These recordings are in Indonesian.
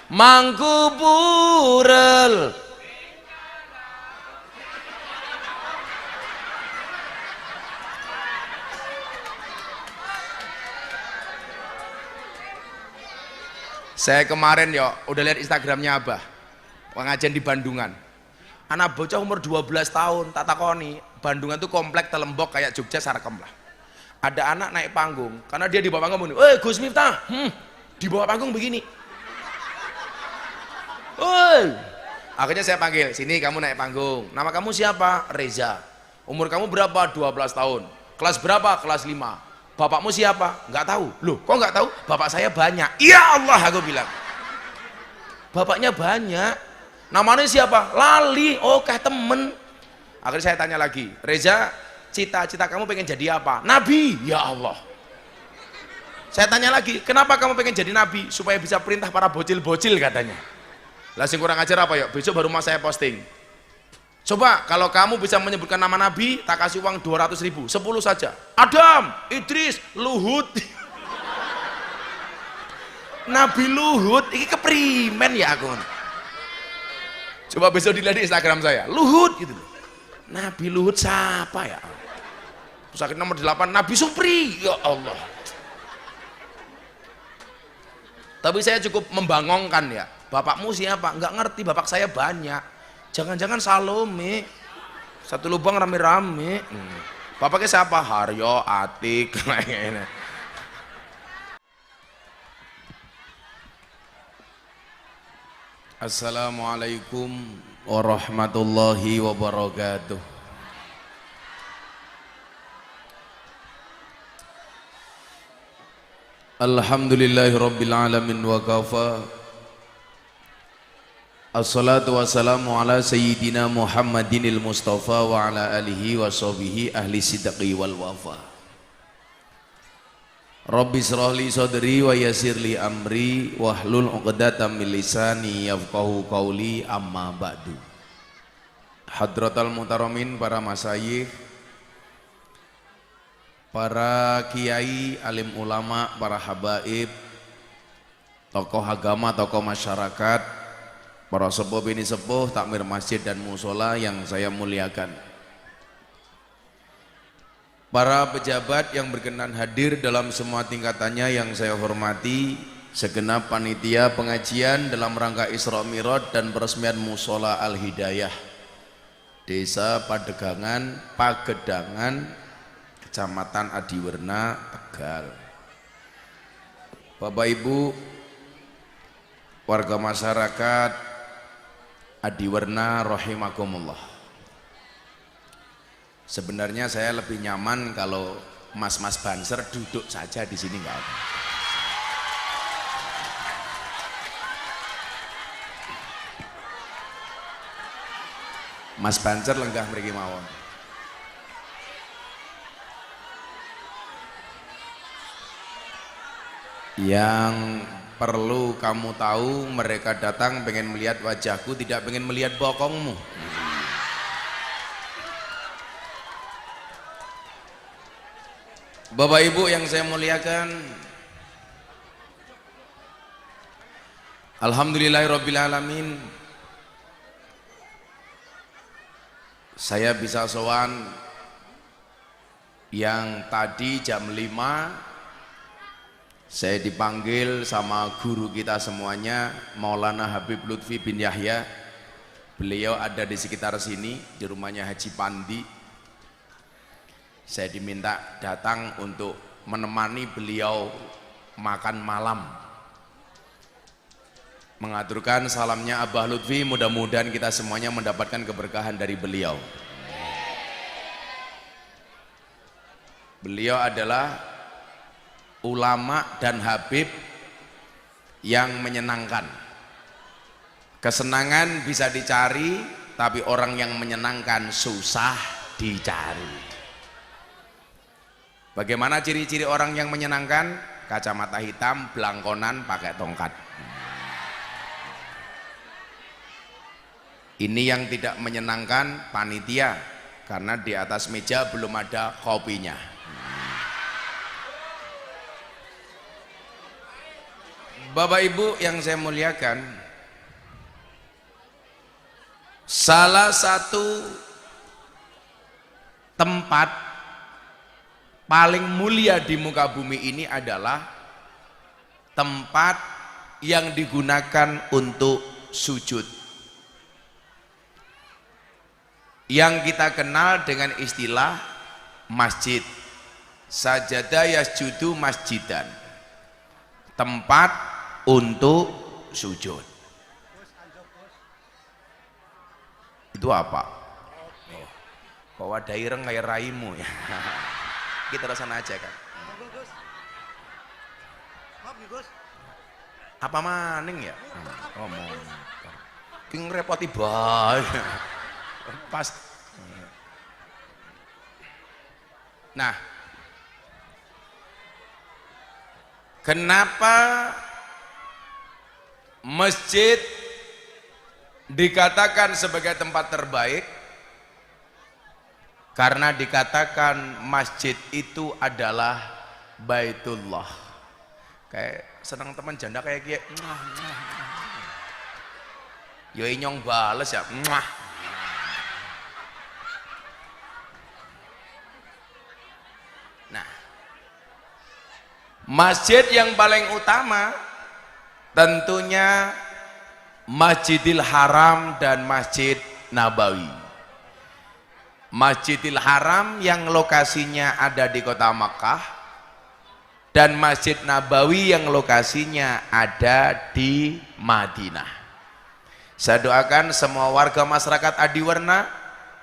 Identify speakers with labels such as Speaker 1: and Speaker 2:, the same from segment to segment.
Speaker 1: mangku purel. Saya kemarin yo udah lihat Instagramnya Abah pengajian di Bandungan. Anak bocah umur 12 tahun tak takoni, Bandungan tuh komplek telembok kayak Jogja Sarkem lah. Ada anak naik panggung karena dia di bawah panggung begini, Gus Miftah, di bawah panggung begini. Akhirnya saya panggil, sini kamu naik panggung. Nama kamu siapa? Reza. Umur kamu berapa? 12 tahun. Kelas berapa? Kelas 5. Bapakmu siapa? Nggak tahu. Loh, kok nggak tahu? Bapak saya banyak. Ya Allah, aku bilang. Bapaknya banyak. Namanya siapa? Lali. Oh, kayak temen. Akhirnya saya tanya lagi, Reza, cita-cita kamu pengen jadi apa? Nabi. Ya Allah. Saya tanya lagi, kenapa kamu pengen jadi nabi? Supaya bisa perintah para bocil-bocil katanya. Lah sing kurang ajar apa ya? Besok baru mau saya posting. Coba kalau kamu bisa menyebutkan nama nabi, tak kasih uang 200.000, 10 saja. Adam, Idris, Luhut. Nabi Luhut, ini keprimen ya aku. Coba besok dilihat di Instagram saya, Luhut gitu. Nabi Luhut siapa ya? Pesakit nomor 8, Nabi Supri. Ya Allah. Tapi saya cukup membangongkan ya. Bapakmu siapa? Nggak ngerti, bapak saya banyak. Jangan-jangan Salome, satu lubang rame-rame. Bapaknya siapa? Haryo, Atik. Assalamualaikum warahmatullahi wabarakatuh. Alhamdulillahi rabbil alamin wa kafa. Assalatu wassalamu ala sayyidina Muhammadinil Mustafa wa ala alihi wa sahbihi ahli sidqi wal wafa. Rabbi shrah li sadri wa yassir li amri wahlul 'uqdatam min lisani yafqahu qawli, amma ba'du. Hadratal muhtaramin, para masyayikh, para kiai, alim ulama, para habaib, tokoh agama, tokoh masyarakat, para sepuh bini sepuh, takmir masjid dan musola yang saya muliakan, para pejabat yang berkenan hadir dalam semua tingkatannya yang saya hormati, segenap panitia pengajian dalam rangka Isra Mi'raj dan peresmian musola Al Hidayah Desa Padegangan, Pagedangan, Kecamatan Adiwerna, Tegal. Bapak Ibu, warga masyarakat Adiwerna rahimakumullah. Sebenarnya saya lebih nyaman kalau mas-mas Banser duduk saja di sini, nggak ada. Mas Banser lenggah mriki mawon. Yang perlu kamu tahu, mereka datang pengen melihat wajahku, tidak pengen melihat bokongmu. Bapak Ibu yang saya muliakan, alhamdulillahirrabbilalamin, saya bisa sowan yang tadi jam 5 saya dipanggil sama guru kita semuanya, Maulana Habib Lutfi bin Yahya. Beliau ada di sekitar sini, di rumahnya Haji Pandi. Saya diminta datang untuk menemani beliau makan malam, mengaturkan salamnya Abah Lutfi. Mudah-mudahan kita semuanya mendapatkan keberkahan dari beliau. Beliau adalah ulama dan habib yang menyenangkan. Kesenangan bisa dicari, tapi orang yang menyenangkan susah dicari. Bagaimana ciri-ciri orang yang menyenangkan? Kacamata hitam, belangkonan, pakai tongkat. Ini yang tidak menyenangkan panitia, karena di atas meja belum ada kopinya. Bapak Ibu yang saya muliakan, salah satu tempat paling mulia di muka bumi ini adalah tempat yang digunakan untuk sujud, yang kita kenal dengan istilah masjid. Sajada yasjudu masjidan, tempat untuk sujud. Itu apa? Kok ada ireng kayak raimu ya. Kita rasanya aja kan. Apa maning ya? Ngomong. Ki ngrepoti bae. Pas. Nah, kenapa masjid dikatakan sebagai tempat terbaik? Karena dikatakan masjid itu adalah Baitullah. Kayak senang teman janda kayak gini. Yo nyong bales ya. Nah, masjid yang paling utama tentunya Masjidil Haram dan Masjid Nabawi. Masjidil Haram yang lokasinya ada di kota Makkah, dan Masjid Nabawi yang lokasinya ada di Madinah. Saya doakan semua warga masyarakat Adiwarna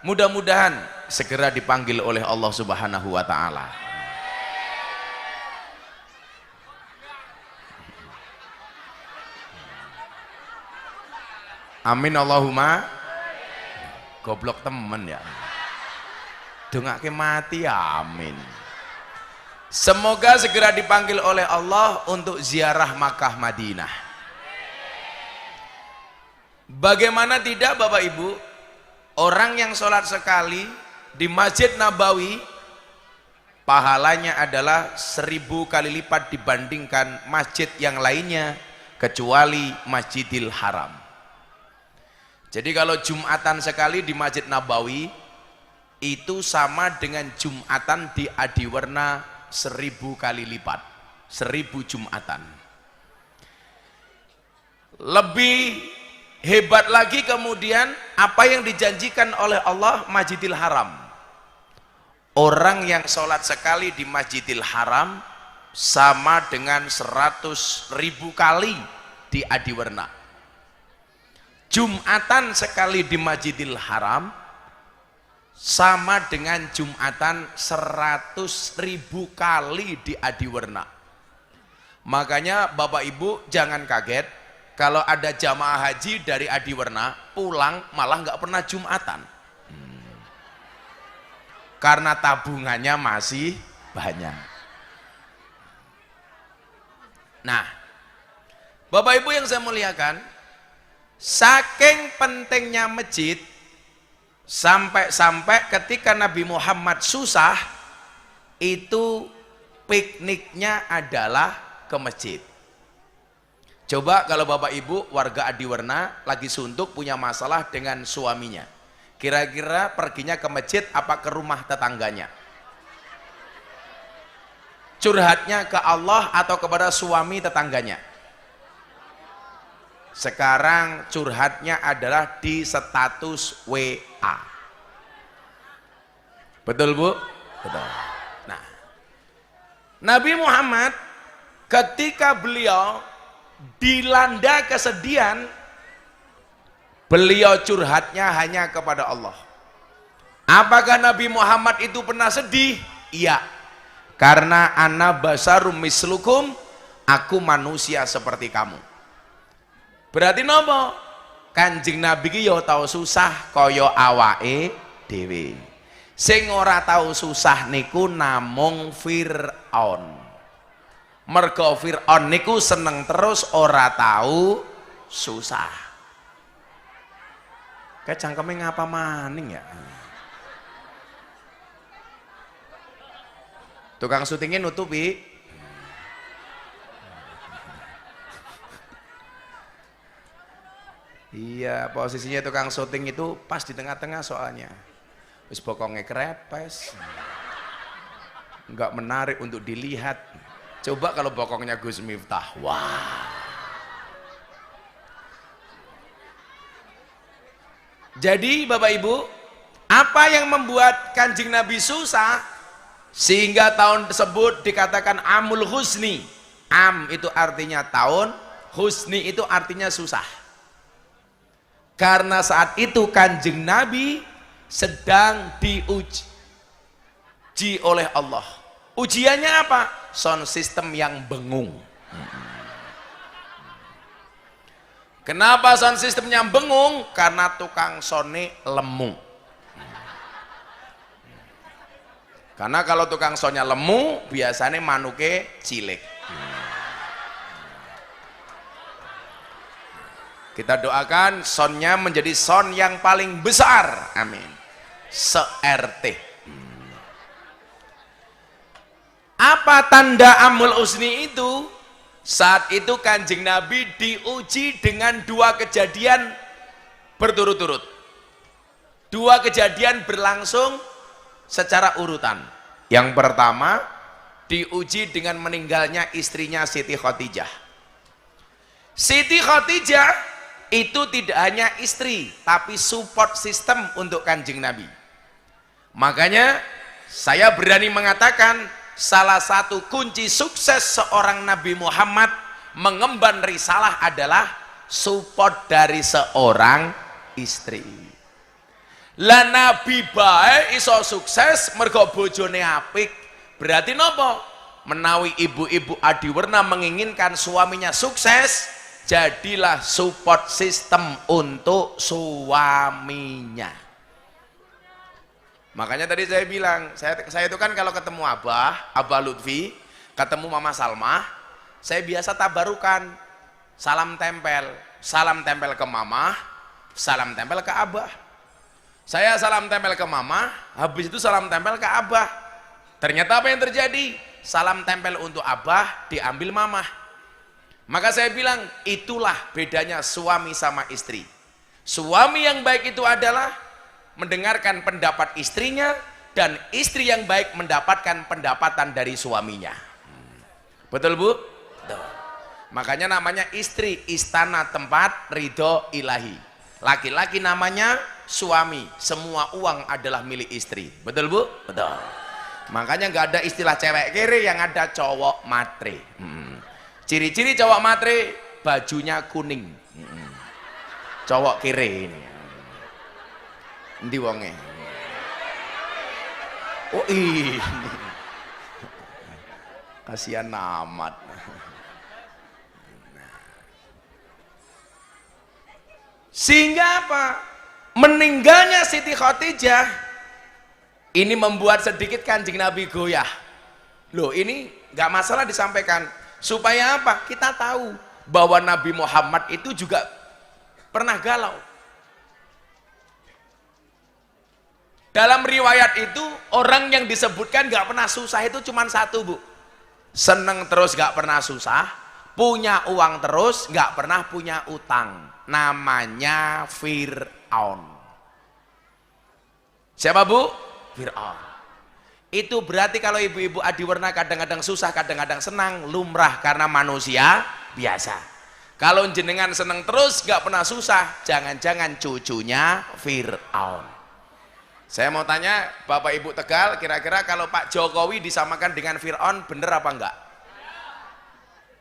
Speaker 1: mudah-mudahan segera dipanggil oleh Allah Subhanahu wa Ta'ala. Amin Allahumma. Goblok temen ya. Dongake mati, amin. Semoga segera dipanggil oleh Allah untuk ziarah Makkah Madinah. Bagaimana tidak Bapak Ibu, orang yang sholat sekali di Masjid Nabawi pahalanya adalah 1000 kali lipat dibandingkan masjid yang lainnya kecuali Masjidil Haram. Jadi kalau Jumatan sekali di Masjid Nabawi itu sama dengan Jumatan di Adiwarna 1000 kali lipat, 1000 Jumatan. Lebih hebat lagi kemudian apa yang dijanjikan oleh Allah Masjidil Haram. Orang yang sholat sekali di Masjidil Haram sama dengan 100.000 kali di Adiwarna. Jumatan sekali di Masjidil Haram sama dengan Jumatan 100.000 kali di Adiwarna. Makanya Bapak Ibu jangan kaget kalau ada jamaah haji dari Adiwarna pulang malah nggak pernah Jumatan. Karena tabungannya masih banyak. Nah, Bapak Ibu yang saya muliakan, saking pentingnya masjid sampai-sampai ketika Nabi Muhammad susah itu pikniknya adalah ke masjid. Coba kalau Bapak Ibu warga Adiwarna lagi suntuk punya masalah dengan suaminya, kira-kira perginya ke masjid apa ke rumah tetangganya? Curhatnya ke Allah atau kepada suami tetangganya? Sekarang curhatnya adalah di status WA. Betul Bu? Betul. Nah, Nabi Muhammad ketika beliau dilanda kesedihan, beliau curhatnya hanya kepada Allah. Apakah Nabi Muhammad itu pernah sedih? Iya. Karena ana basarum mislukum, aku manusia seperti kamu. Berarti nopo? Kanjeng Nabi ki yo tau susah kaya awake dhewe. Sing ora tau susah niku namung Fir'aun. Mergo Fir'aun niku seneng terus ora tau susah. Kayak cangkeme ngapa maning ya? Tukang syutingnya nutupi. Iya, posisinya tukang syuting itu pas di tengah-tengah soalnya. Wis bokongnya kerepes. Enggak menarik untuk dilihat. Coba kalau bokongnya Gus Miftah. Wah. Jadi Bapak Ibu, apa yang membuat Kanjeng Nabi susah sehingga tahun tersebut dikatakan Amul Husni? Am itu artinya tahun, husni itu artinya susah. Karena saat itu Kanjeng Nabi sedang diuji oleh Allah. Ujiannya apa? Sound system yang bengung. Kenapa sound systemnya bengung? Karena tukang sone lemu. Karena kalau tukang sonnya lemu, biasanya manuke cilik. Kita doakan sonnya menjadi son yang paling besar. Amin. Se-RT. Apa tanda Amul Husni itu? Saat itu Kanjeng Nabi diuji dengan dua kejadian berturut-turut. Dua kejadian berlangsung secara urutan. Yang pertama, diuji dengan meninggalnya istrinya Siti Khadijah. Siti Khadijah itu tidak hanya istri, tapi support system untuk Kanjeng Nabi. Makanya saya berani mengatakan salah satu kunci sukses seorang Nabi Muhammad mengemban risalah adalah support dari seorang istri. Lah Nabi bae iso sukses mergo bojone apik. Berarti nopo? Menawi ibu-ibu adiwerna menginginkan suaminya sukses, jadilah support system untuk suaminya. Makanya tadi saya bilang, saya itu kan kalau ketemu Abah Lutfi, ketemu Mama Salmah, saya biasa tabarukan, salam tempel ke Mama, salam tempel ke Abah. Saya salam tempel ke Mama, habis itu salam tempel ke Abah. Ternyata apa yang terjadi? Salam tempel untuk Abah diambil Mama. Maka saya bilang, itulah bedanya suami sama istri. Suami yang baik itu adalah mendengarkan pendapat istrinya, dan istri yang baik mendapatkan pendapatan dari suaminya. Betul Bu? Betul. Makanya namanya istri, istana tempat ridho ilahi. Laki-laki namanya suami, semua uang adalah milik istri. Betul Bu? Betul. Makanya nggak ada istilah cewek kere, yang ada cowok matre. Ciri-ciri cowok matre, bajunya kuning. Cowok kere ini. Endi wonge? Oh ini. Kasihan amat. Sehingga apa? Meninggalnya Siti Khadijah ini membuat sedikit Kanjeng Nabi goyah. Loh, ini nggak masalah disampaikan supaya apa? Kita tahu bahwa Nabi Muhammad itu juga pernah galau. Dalam riwayat itu orang yang disebutkan gak pernah susah itu cuma satu Bu. Seneng terus gak pernah susah, punya uang terus gak pernah punya utang. Namanya Fir'aun. Siapa Bu? Fir'aun. Itu berarti kalau ibu-ibu adiwerna kadang-kadang susah, kadang-kadang senang, lumrah karena manusia biasa. Kalau jenengan seneng terus gak pernah susah, jangan-jangan cucunya Fir'aun. Saya mau tanya Bapak Ibu Tegal, kira-kira kalau Pak Jokowi disamakan dengan Fir'aun, bener apa enggak?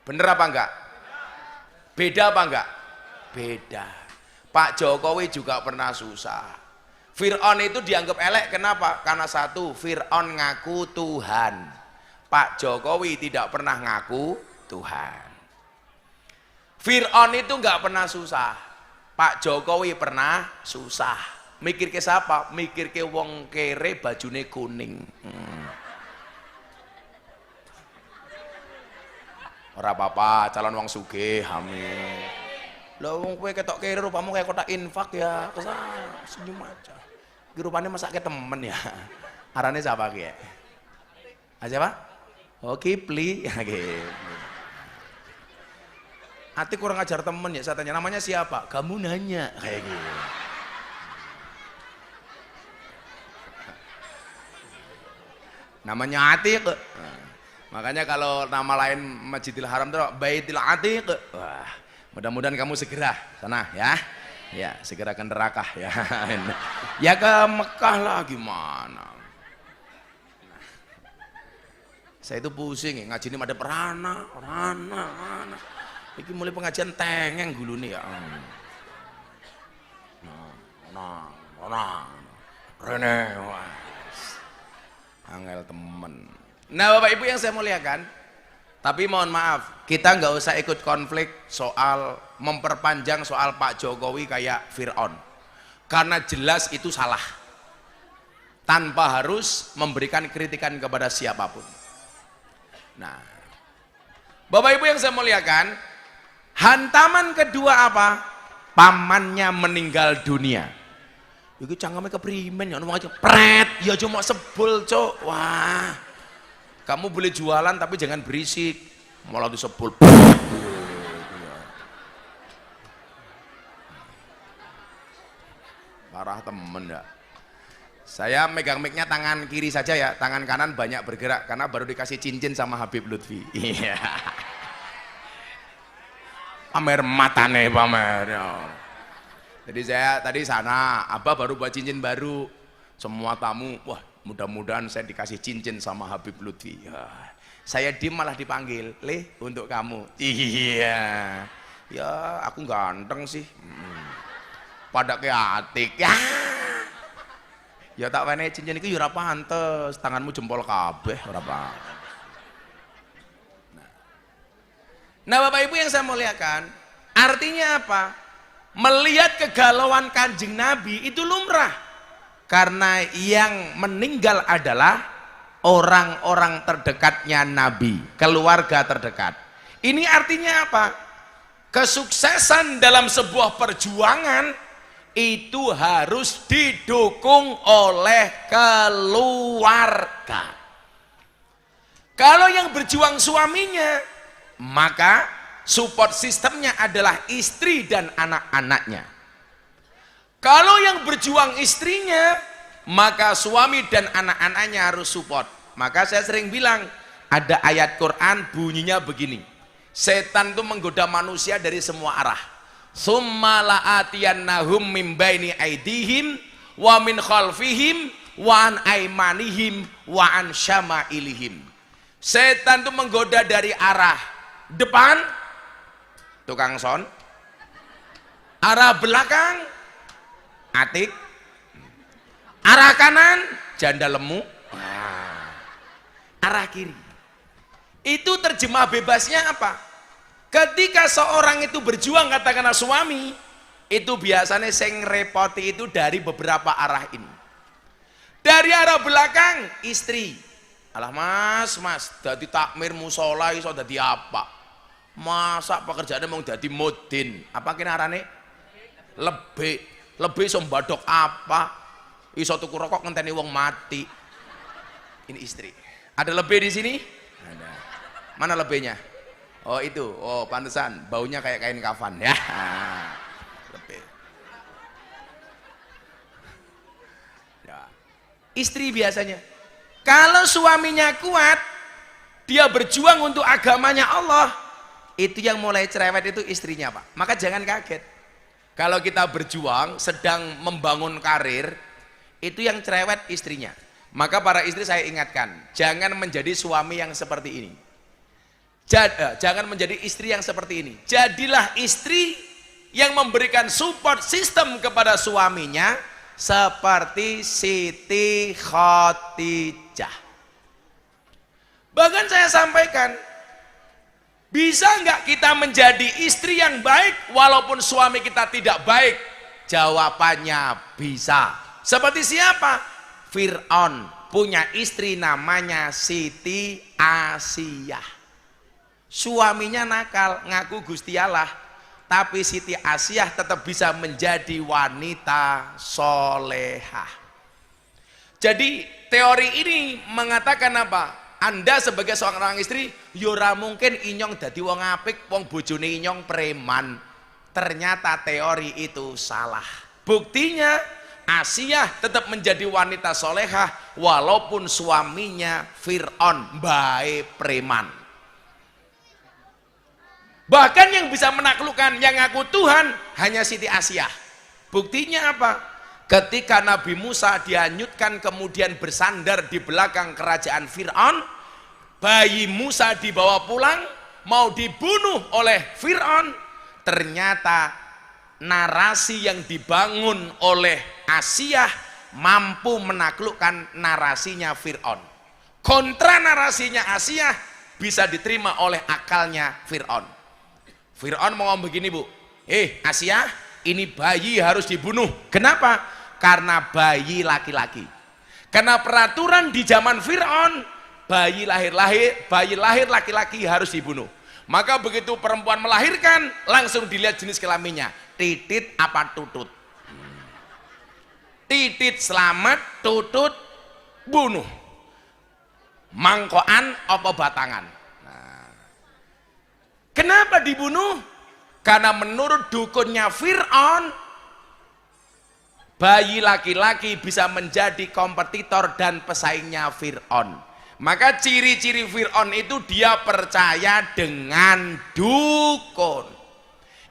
Speaker 1: Bener apa enggak? Beda apa enggak? Beda. Pak Jokowi juga pernah susah. Fir'aun itu dianggap elek, kenapa? Karena satu, Fir'aun ngaku Tuhan. Pak Jokowi tidak pernah ngaku Tuhan. Fir'aun itu enggak pernah susah. Pak Jokowi pernah susah. Mikir ke siapa? Mikir ke wong kere bajune kuning. Ora apa-apa, calon wong sugih, amin. Lah wong kowe ketok kere rupamu kayak kotak infak ya. Kesana senyum aja. Ki rupane mesake temen ya. Arane siapa ki? Siapa? Oh Kipli. Atik kurang ajar temen ya, saya tanya namanya siapa? Kamu nanya kayak gitu. Namanya Atik. Makanya kalau nama lain Masjidil Haram itu Baitul Atik. Wah, mudah-mudahan kamu segera sana ya. Ya, segera ke neraka ya. Ya ke Mekah lah gimana. Saya itu pusing ya, ngaji ini ada rana. Ini mulai pengajian tengeng dulu nih ya. Rene. Angel temen. Nah Bapak Ibu yang saya muliakan, tapi mohon maaf, kita nggak usah ikut konflik soal memperpanjang soal Pak Jokowi kayak Fir'aun, karena jelas itu salah, tanpa harus memberikan kritikan kepada siapapun. Nah Bapak Ibu yang saya muliakan, hantaman kedua apa? Pamannya meninggal dunia. Iki cangkeme keprimen ya ngomong aja pret ya cuma sebel cok. Wah, kamu boleh jualan tapi jangan berisik, malah disebul. Parah temen ya. Saya megang mic-nya tangan kiri saja ya, tangan kanan banyak bergerak karena baru dikasih cincin sama Habib Lutfi. Iya. Pamer matane pamer ya. Jadi saya tadi sana, Abah baru buat cincin baru, semua tamu, wah mudah-mudahan saya dikasih cincin sama Habib Lutfi. Ya, saya diem malah dipanggil, Leh untuk kamu. Iya, ya aku ganteng sih. Pada ke Atik, ya tak wene cincin itu ya ora pantes, tanganmu jempol kabeh ora pantes. Nah Bapak Ibu yang saya muliakan, artinya apa? Melihat kegalauan Kanjeng Nabi itu lumrah, karena yang meninggal adalah orang-orang terdekatnya Nabi, keluarga terdekat. Ini artinya apa? Kesuksesan dalam sebuah perjuangan itu harus didukung oleh keluarga. Kalau yang berjuang suaminya, maka support sistemnya adalah istri dan anak-anaknya. Kalau yang berjuang istrinya, maka suami dan anak-anaknya harus support. Maka saya sering bilang, ada ayat Quran bunyinya begini, setan itu menggoda manusia dari semua arah. Summa la'atiyannahum min baini aidihim wa min khalfihim wa an aimanihim wa an syama'ilihim. Setan itu menggoda dari arah depan, tukang son, arah belakang Atik, arah kanan janda lemu, arah kiri. Itu terjemah bebasnya apa? Ketika seorang itu berjuang, katakanlah suami, itu biasanya sing repoti itu dari beberapa arah ini. Dari arah belakang istri, alah mas dadi takmir musola iso dadi apa? Masa pekerjaannya mau jadi mudin, apa kira arane? Lebih iso mbadok apa? Iso tuku rokok ngenteni wong mati. Ini istri. Ada lebih di sini? Ada. Mana lebihnya? Oh itu, oh pantesan baunya kayak kain kafan ya. Lebih. Ya. Istri biasanya. Kalau suaminya kuat, dia berjuang untuk agamanya Allah, itu yang mulai cerewet itu istrinya Pak. Maka jangan kaget kalau kita berjuang sedang membangun karir, itu yang cerewet istrinya. Maka para istri saya ingatkan, jangan menjadi suami yang seperti ini, jangan menjadi istri yang seperti ini. Jadilah istri yang memberikan support sistem kepada suaminya seperti Siti Khadijah. Bahkan saya sampaikan, bisa nggak kita menjadi istri yang baik walaupun suami kita tidak baik? Jawabannya bisa. Seperti siapa? Fir'aun punya istri namanya Siti Asiyah. Suaminya nakal, ngaku Gusti Allah, tapi Siti Asiyah tetap bisa menjadi wanita solehah. Jadi teori ini mengatakan apa? Anda sebagai seorang istri, yora mungkin inyong dadi wong apik, wong bojone inyong preman. Ternyata teori itu salah. Buktinya Asiyah tetap menjadi wanita solehah walaupun suaminya Fir'aun baik preman. Bahkan yang bisa menaklukkan yang ngaku Tuhan hanya Siti Asiyah. Buktinya apa? Ketika Nabi Musa dihanyutkan kemudian bersandar di belakang kerajaan Fir'aun, bayi Musa dibawa pulang mau dibunuh oleh Fir'aun. Ternyata narasi yang dibangun oleh Asiyah mampu menaklukkan narasinya Fir'aun. Kontra narasinya Asiyah bisa diterima oleh akalnya Fir'aun. Fir'aun mau ngomong begini, Bu, Asiyah, ini bayi harus dibunuh. Kenapa? Karena bayi laki-laki. Karena peraturan di zaman Fir'aun, bayi lahir laki-laki harus dibunuh. Maka begitu perempuan melahirkan, langsung dilihat jenis kelaminnya, titit apa tutut. Titit selamat, tutut bunuh. Mangkoan apa batangan. Nah, kenapa dibunuh? Karena menurut dukunnya Fir'aun, bayi laki-laki bisa menjadi kompetitor dan pesaingnya Fir'aun. Maka ciri-ciri Fir'aun itu dia percaya dengan dukun.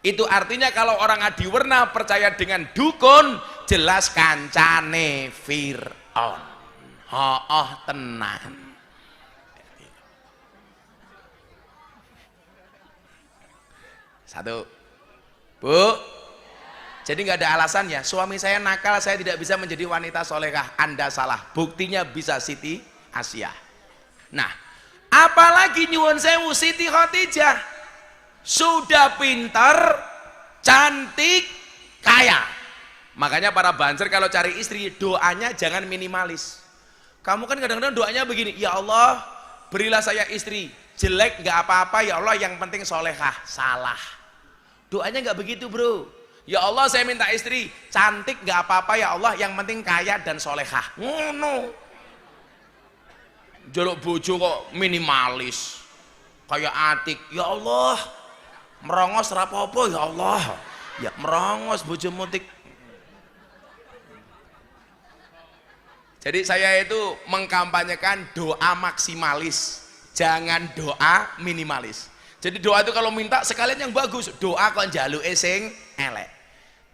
Speaker 1: Itu artinya kalau orang adiwerna percaya dengan dukun, jelas kancane Fir'aun. Tenan. Satu, Bu. Jadi nggak ada alasan ya, suami saya nakal, saya tidak bisa menjadi wanita solehah. Anda salah. Buktinya bisa Siti Asiyah. Nah, apalagi nyuwun sewu Siti Khadijah sudah pintar, cantik, kaya. Makanya para banser kalau cari istri doanya jangan minimalis. Kamu kan kadang-kadang doanya begini, ya Allah berilah saya istri jelek nggak apa-apa ya Allah yang penting solehah. Salah. Doanya nggak begitu, bro. Ya Allah saya minta istri cantik nggak apa-apa ya Allah yang penting kaya dan solehah. Ngono. Jaluk bojo kok minimalis kayak Atik, ya Allah merongos rapopo ya Allah, ya merongos bojo mutik. Jadi saya itu mengkampanyekan doa maksimalis, jangan doa minimalis. Jadi doa itu kalau minta sekalian yang bagus, doa kok njaluk sing elek.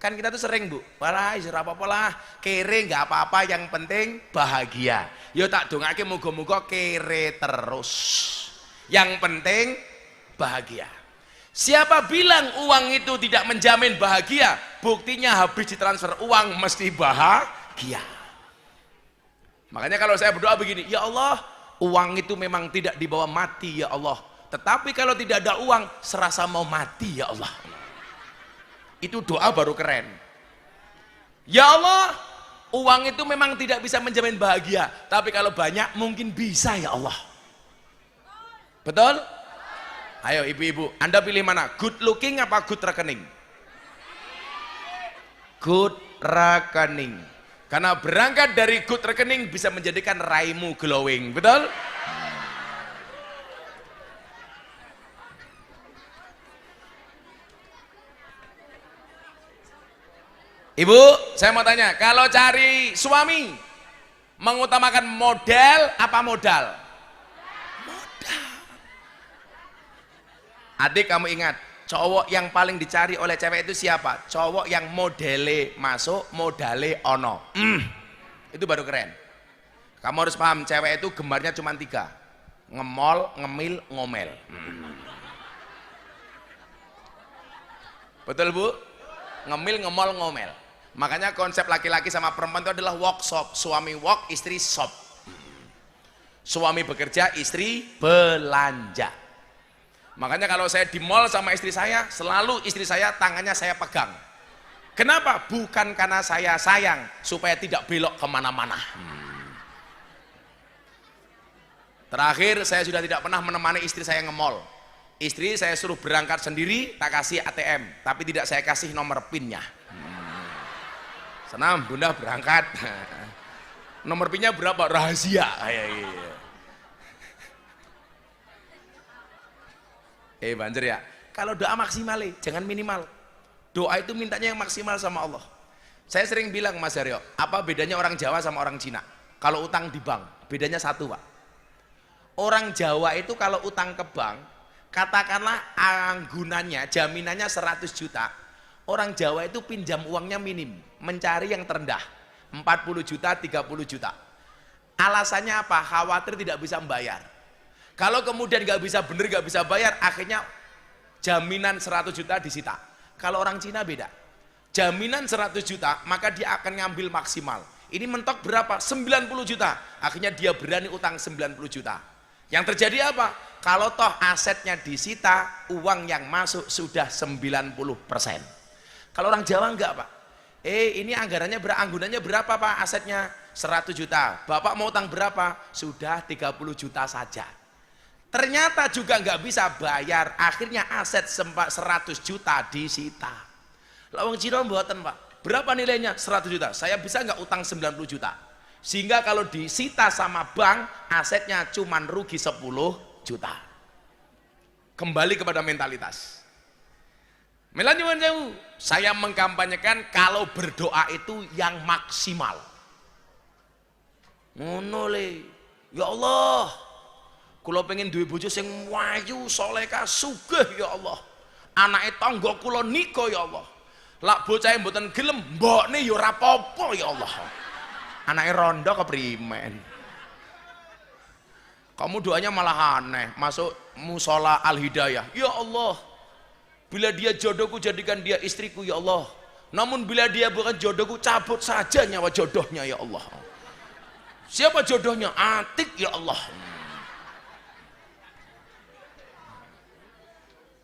Speaker 1: Kan kita tuh sering, Bu, walah ora apa-apa lah, kere nggak apa-apa yang penting bahagia. Yo tak dongake muga-muga kere terus. Yang penting bahagia. Siapa bilang uang itu tidak menjamin bahagia? Buktinya habis ditransfer uang mesti bahagia. Makanya kalau saya berdoa begini, ya Allah, uang itu memang tidak dibawa mati ya Allah. Tetapi kalau tidak ada uang, serasa mau mati ya Allah. Itu doa baru keren. Ya Allah, uang itu memang tidak bisa menjamin bahagia, tapi kalau banyak mungkin bisa ya Allah. Betul? Ayo ibu-ibu, Anda pilih mana? Good looking apa good rekening? Good rekening. Karena berangkat dari good rekening bisa menjadikan raimu glowing. Betul? Ibu, saya mau tanya, kalau cari suami mengutamakan model apa modal? Modal. Adik, kamu ingat, cowok yang paling dicari oleh cewek itu siapa? Cowok yang modele masuk, modale ono. Itu baru keren. Kamu harus paham, cewek itu gemarnya cuma 3. Ngemol, ngemil, ngomel. Betul, Bu? Ngemil, ngemol, ngomel. Makanya konsep laki-laki sama perempuan itu adalah workshop. Suami work, istri shop. Suami bekerja, istri belanja. Makanya kalau saya di mall sama istri saya, selalu istri saya tangannya saya pegang. Kenapa? Bukan karena saya sayang, supaya tidak belok kemana-mana. Terakhir saya sudah tidak pernah menemani istri saya nge-mall. Istri saya suruh berangkat sendiri, tak kasih ATM, tapi tidak saya kasih nomor PIN-nya. Senam, Bunda berangkat. Nomor PIN-nya berapa? Rahasia. Banjir ya. Kalau doa maksimal, jangan minimal. Doa itu mintanya yang maksimal sama Allah. Saya sering bilang Mas Aryo, apa bedanya orang Jawa sama orang Cina? Kalau utang di bank, bedanya satu Pak. Orang Jawa itu kalau utang ke bank, katakanlah anggunannya, jaminannya 100 juta. Orang Jawa itu pinjam uangnya minim, mencari yang terendah, 40 juta, 30 juta. Alasannya apa? Khawatir tidak bisa membayar. Kalau kemudian nggak bisa bener, nggak bisa bayar, akhirnya jaminan 100 juta disita. Kalau orang Cina beda, jaminan 100 juta maka dia akan ngambil maksimal. Ini mentok berapa? 90 juta. Akhirnya dia berani utang 90 juta. Yang terjadi apa? Kalau toh asetnya disita, uang yang masuk sudah 90%. Kalau orang Jawa enggak Pak. Ini anggunannya berapa Pak asetnya? 100 juta. Bapak mau utang berapa? Sudah 30 juta saja. Ternyata juga nggak bisa bayar, akhirnya aset 100 juta disita. Lawang Cina mboten Pak, berapa nilainya? 100 juta, saya bisa nggak utang 90 juta, sehingga kalau disita sama bank asetnya cuman rugi 10 juta. Kembali kepada mentalitas. Melanjutkan, saya mengkampanyekan kalau berdoa itu yang maksimal. Ngono le, ya Allah, kula pengen duwe bojo sing wayu, solehah, sugih ya Allah. Anake tangga kula nika ya Allah. Lak bocahe mboten gelem, mbokne ya ora apa-apa ya Allah. Anake rondo keprimen. Kamu doanya malah aneh, masuk musola Al-Hidayah. Ya Allah, bila dia jodohku jadikan dia istriku ya Allah. Namun bila dia bukan jodohku, cabut saja nyawa jodohnya ya Allah. Siapa jodohnya? Atik ya Allah.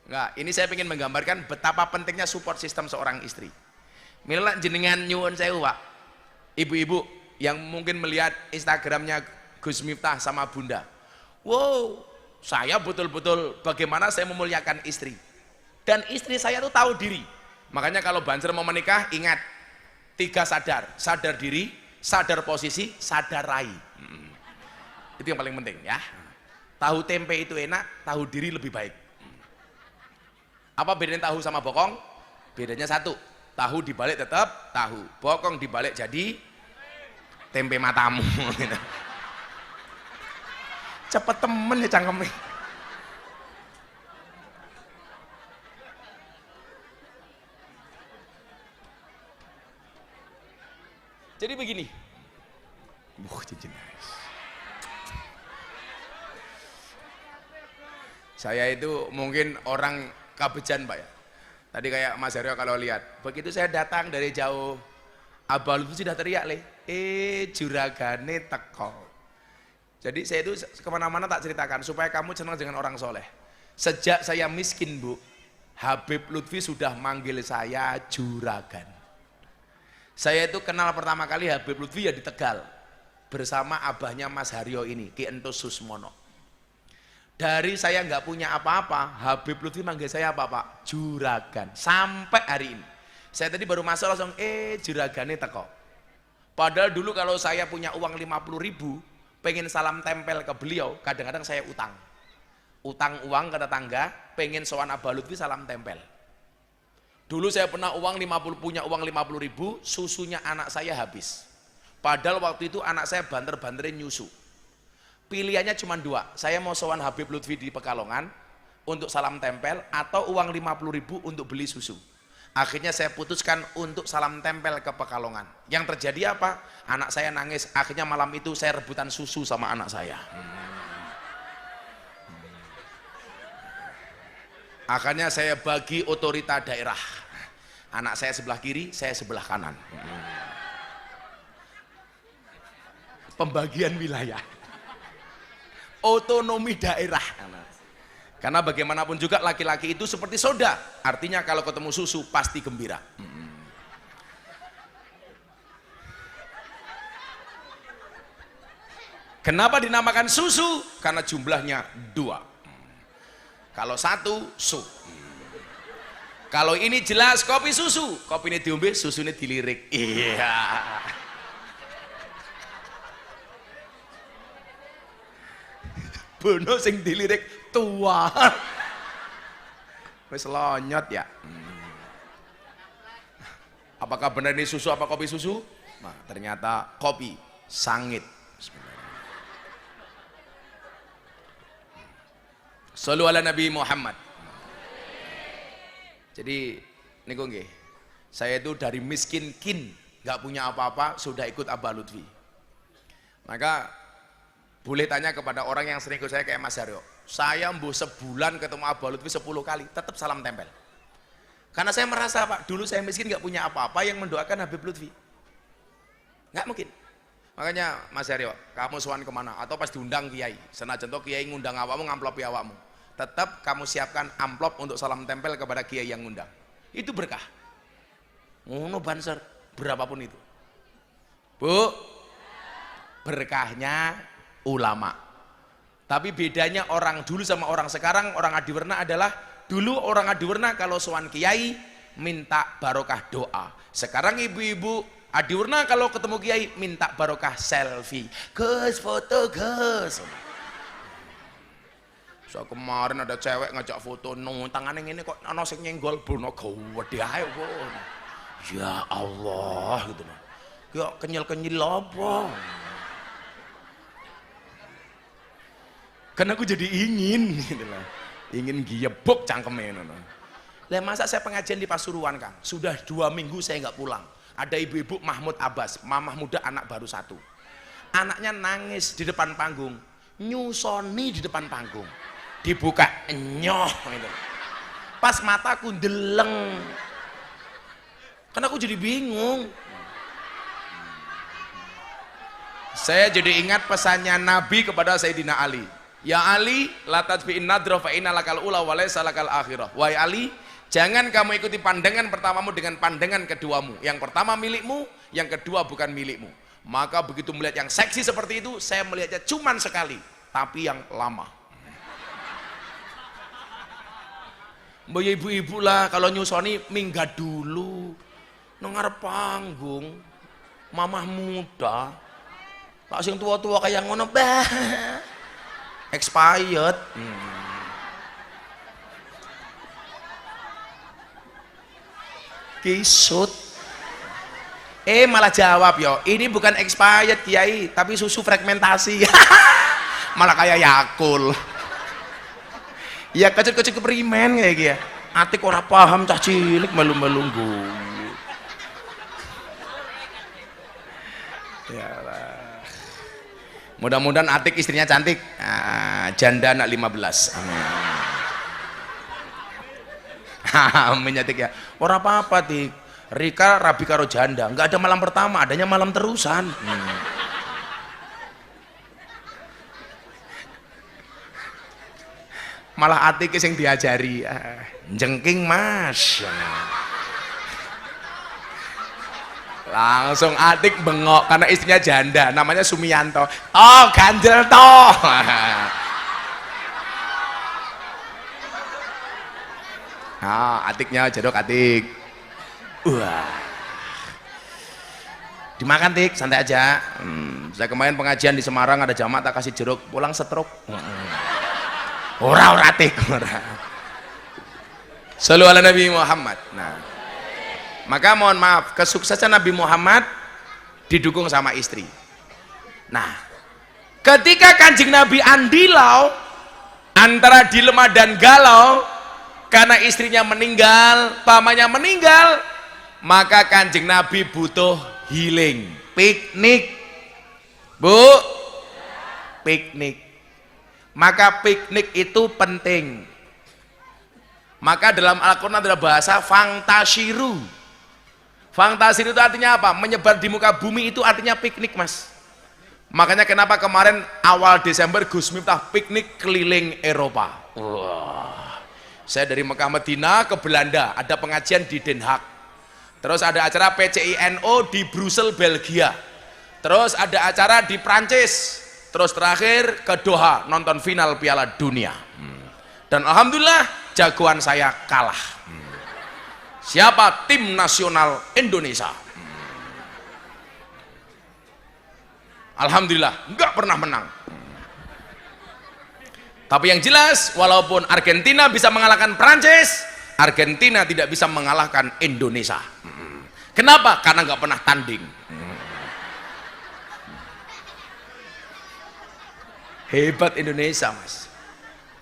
Speaker 1: Enggak, ini saya ingin menggambarkan betapa pentingnya support system seorang istri. Mila jenengan nyuwun sewu Pak, ibu-ibu yang mungkin melihat Instagramnya Gus Miftah sama Bunda. Wow, saya betul-betul bagaimana saya memuliakan istri. Dan istri saya tuh tahu diri. Makanya kalau Banser mau menikah, ingat 3 sadar. Sadar diri, sadar posisi, sadar rai. Itu yang paling penting ya. Tahu tempe itu enak, tahu diri lebih baik. Apa bedanya tahu sama bokong? Bedanya satu, tahu dibalik tetap tahu, bokong dibalik jadi tempe matamu. Cepet temen ya cangkemnya. Jadi begini, cincin. Saya itu mungkin orang Kabejan Pak ya. Tadi kayak Mas Aryo kalau lihat, begitu saya datang dari jauh, Abah Lutfi sudah teriak juragane teko. Jadi saya itu kemana-mana tak ceritakan supaya kamu senang dengan orang soleh. Sejak saya miskin Bu, Habib Lutfi sudah manggil saya juragan. Saya itu kenal pertama kali Habib Lutfi ya di Tegal bersama abahnya Mas Haryo ini, Ki Entus Susmono. Dari saya nggak punya apa-apa, Habib Lutfi manggil saya apa Pak? Juragan. Sampai hari ini. Saya tadi baru masuk langsung, juragane teko. Padahal dulu kalau saya punya uang 50.000, pengen salam tempel ke beliau, kadang-kadang saya utang. Utang uang ke tetangga, pengen sowan Abah Lutfi salam tempel. Dulu saya pernah punya uang 50.000, susunya anak saya habis. Padahal waktu itu anak saya banter-banterin nyusu. Pilihannya cuma 2, saya mau sowan Habib Lutfi di Pekalongan untuk salam tempel atau uang 50.000 untuk beli susu. Akhirnya saya putuskan untuk salam tempel ke Pekalongan. Yang terjadi apa? Anak saya nangis, akhirnya malam itu saya rebutan susu sama anak saya. Akhirnya saya bagi otorita daerah. Anak saya sebelah kiri, saya sebelah kanan. Pembagian wilayah. Otonomi daerah. Karena bagaimanapun juga laki-laki itu seperti soda, artinya kalau ketemu susu pasti gembira. Kenapa dinamakan susu? Karena jumlahnya 2. Kalau 1 su. Kalau ini jelas kopi susu, kopi ini diombe, susunya dilirik. Iya. Bono sing dilirik tua. Wis lonyot ya. Apakah benar ini susu apa kopi susu? Nah, ternyata kopi sangit. Shallu ala Nabi Muhammad. Jadi niku nggih. Saya itu dari miskin kin, nggak punya apa-apa, sudah ikut Abah Lutfi. Maka boleh tanya kepada orang yang sering ikut saya kayak Mas Haryo. Saya mbuh sebulan ketemu Abah Lutfi 10 kali, tetap salam tempel. Karena saya merasa Pak, dulu saya miskin nggak punya apa-apa yang mendoakan Habib Lutfi. Nggak mungkin. Makanya Mas Haryo, kamu sowan kemana? Atau pas diundang kiai, senajan to kiai ngundang awakmu ngamplopi awakmu, tetap kamu siapkan amplop untuk salam tempel kepada kiai yang ngundang. Itu berkah. Ngono banser, berapapun itu. Bu, berkahnya ulama. Tapi bedanya orang dulu sama orang sekarang, orang Adiwerna adalah dulu orang Adiwerna kalau sowan kiai minta barokah doa. Sekarang ibu-ibu Adiwerna kalau ketemu kiai minta barokah selfie. Gus foto Gus. So kemarin ada cewek ngajak foto nang tangane ngene kok ana sing nyenggol bono gede ae kok. Ya Allah gitu loh. Kok kenyel-kenyel apa? Karena aku jadi ingin gitu loh. Ingin giyebok cangkeme ngono. Lah masa saya pengajian di Pasuruan Kang, sudah 2 minggu saya nggak pulang. Ada ibu-ibu Mahmud Abbas, mamah muda anak baru 1. Anaknya nangis di depan panggung, nyusoni di depan panggung. Dibuka nyoh gitu. Pas mataku deleng. Karena aku jadi bingung. Saya jadi ingat pesannya Nabi kepada Sayyidina Ali. Ya Ali, la tatbi'in nadra fa inna lakal ula wa laysa lakal akhirah. Wahai Ali, jangan kamu ikuti pandangan pertamamu dengan pandangan keduamu. Yang pertama milikmu, yang kedua bukan milikmu. Maka begitu melihat yang seksi seperti itu, saya melihatnya cuman sekali, tapi yang lama. Mbak ibu-ibu lah kalau nyusoni minggat dulu nang ngarep panggung, mamah muda lah sing tua-tua kayak ngono bah expired. Kisut malah jawab yo ini bukan expired kiai tapi susu fragmentasi. Malah kayak Yakul. Ya kecil-kecil keperimen kayak gitu. Atik ora paham cah cilik melu-melu guyu. Ya Allah. Mudah-mudahan Atik istrinya cantik. Janda anak 15. Amin. Amin ya Tik ya. Ora apa-apa Tik. Rika rabi karo janda. Enggak ada malam pertama, adanya malam terusan. Malah Atik yang diajari jengking Mas, langsung Atik bengok karena istrinya janda namanya Sumiyanto. Oh ganjel toh. Atiknya jadok Atik. Wah dimakan Tik santai aja. Saya kemarin pengajian di Semarang ada jamaah tak kasih jeruk pulang stroke. Ora Tik ora. Shallu ala Nabi Muhammad. Nah, maka mohon maaf kesuksesan Nabi Muhammad didukung sama istri. Nah, ketika Kanjeng Nabi andilau antara dilema dan galau karena istrinya meninggal, pamannya meninggal, maka Kanjeng Nabi butuh healing, piknik. Bu, piknik. Maka piknik itu penting. Maka dalam Al-Quran adalah bahasa fangtashiru. Fangtashiru itu artinya apa? Menyebar di muka bumi itu artinya piknik Mas. Makanya kenapa kemarin awal Desember Gus Miftah piknik keliling Eropa. Wah. Saya dari Mekah Madinah ke Belanda, ada pengajian di Den Haag. Terus ada acara PCINO di Brussels Belgia. Terus ada acara di Prancis. Terus terakhir ke Doha nonton final Piala Dunia. Dan alhamdulillah jagoan saya kalah. Siapa? Tim nasional Indonesia. Alhamdulillah nggak pernah menang. Tapi yang jelas walaupun Argentina bisa mengalahkan Prancis, Argentina tidak bisa mengalahkan Indonesia. Kenapa? Karena nggak pernah tanding. Hebat Indonesia, Mas.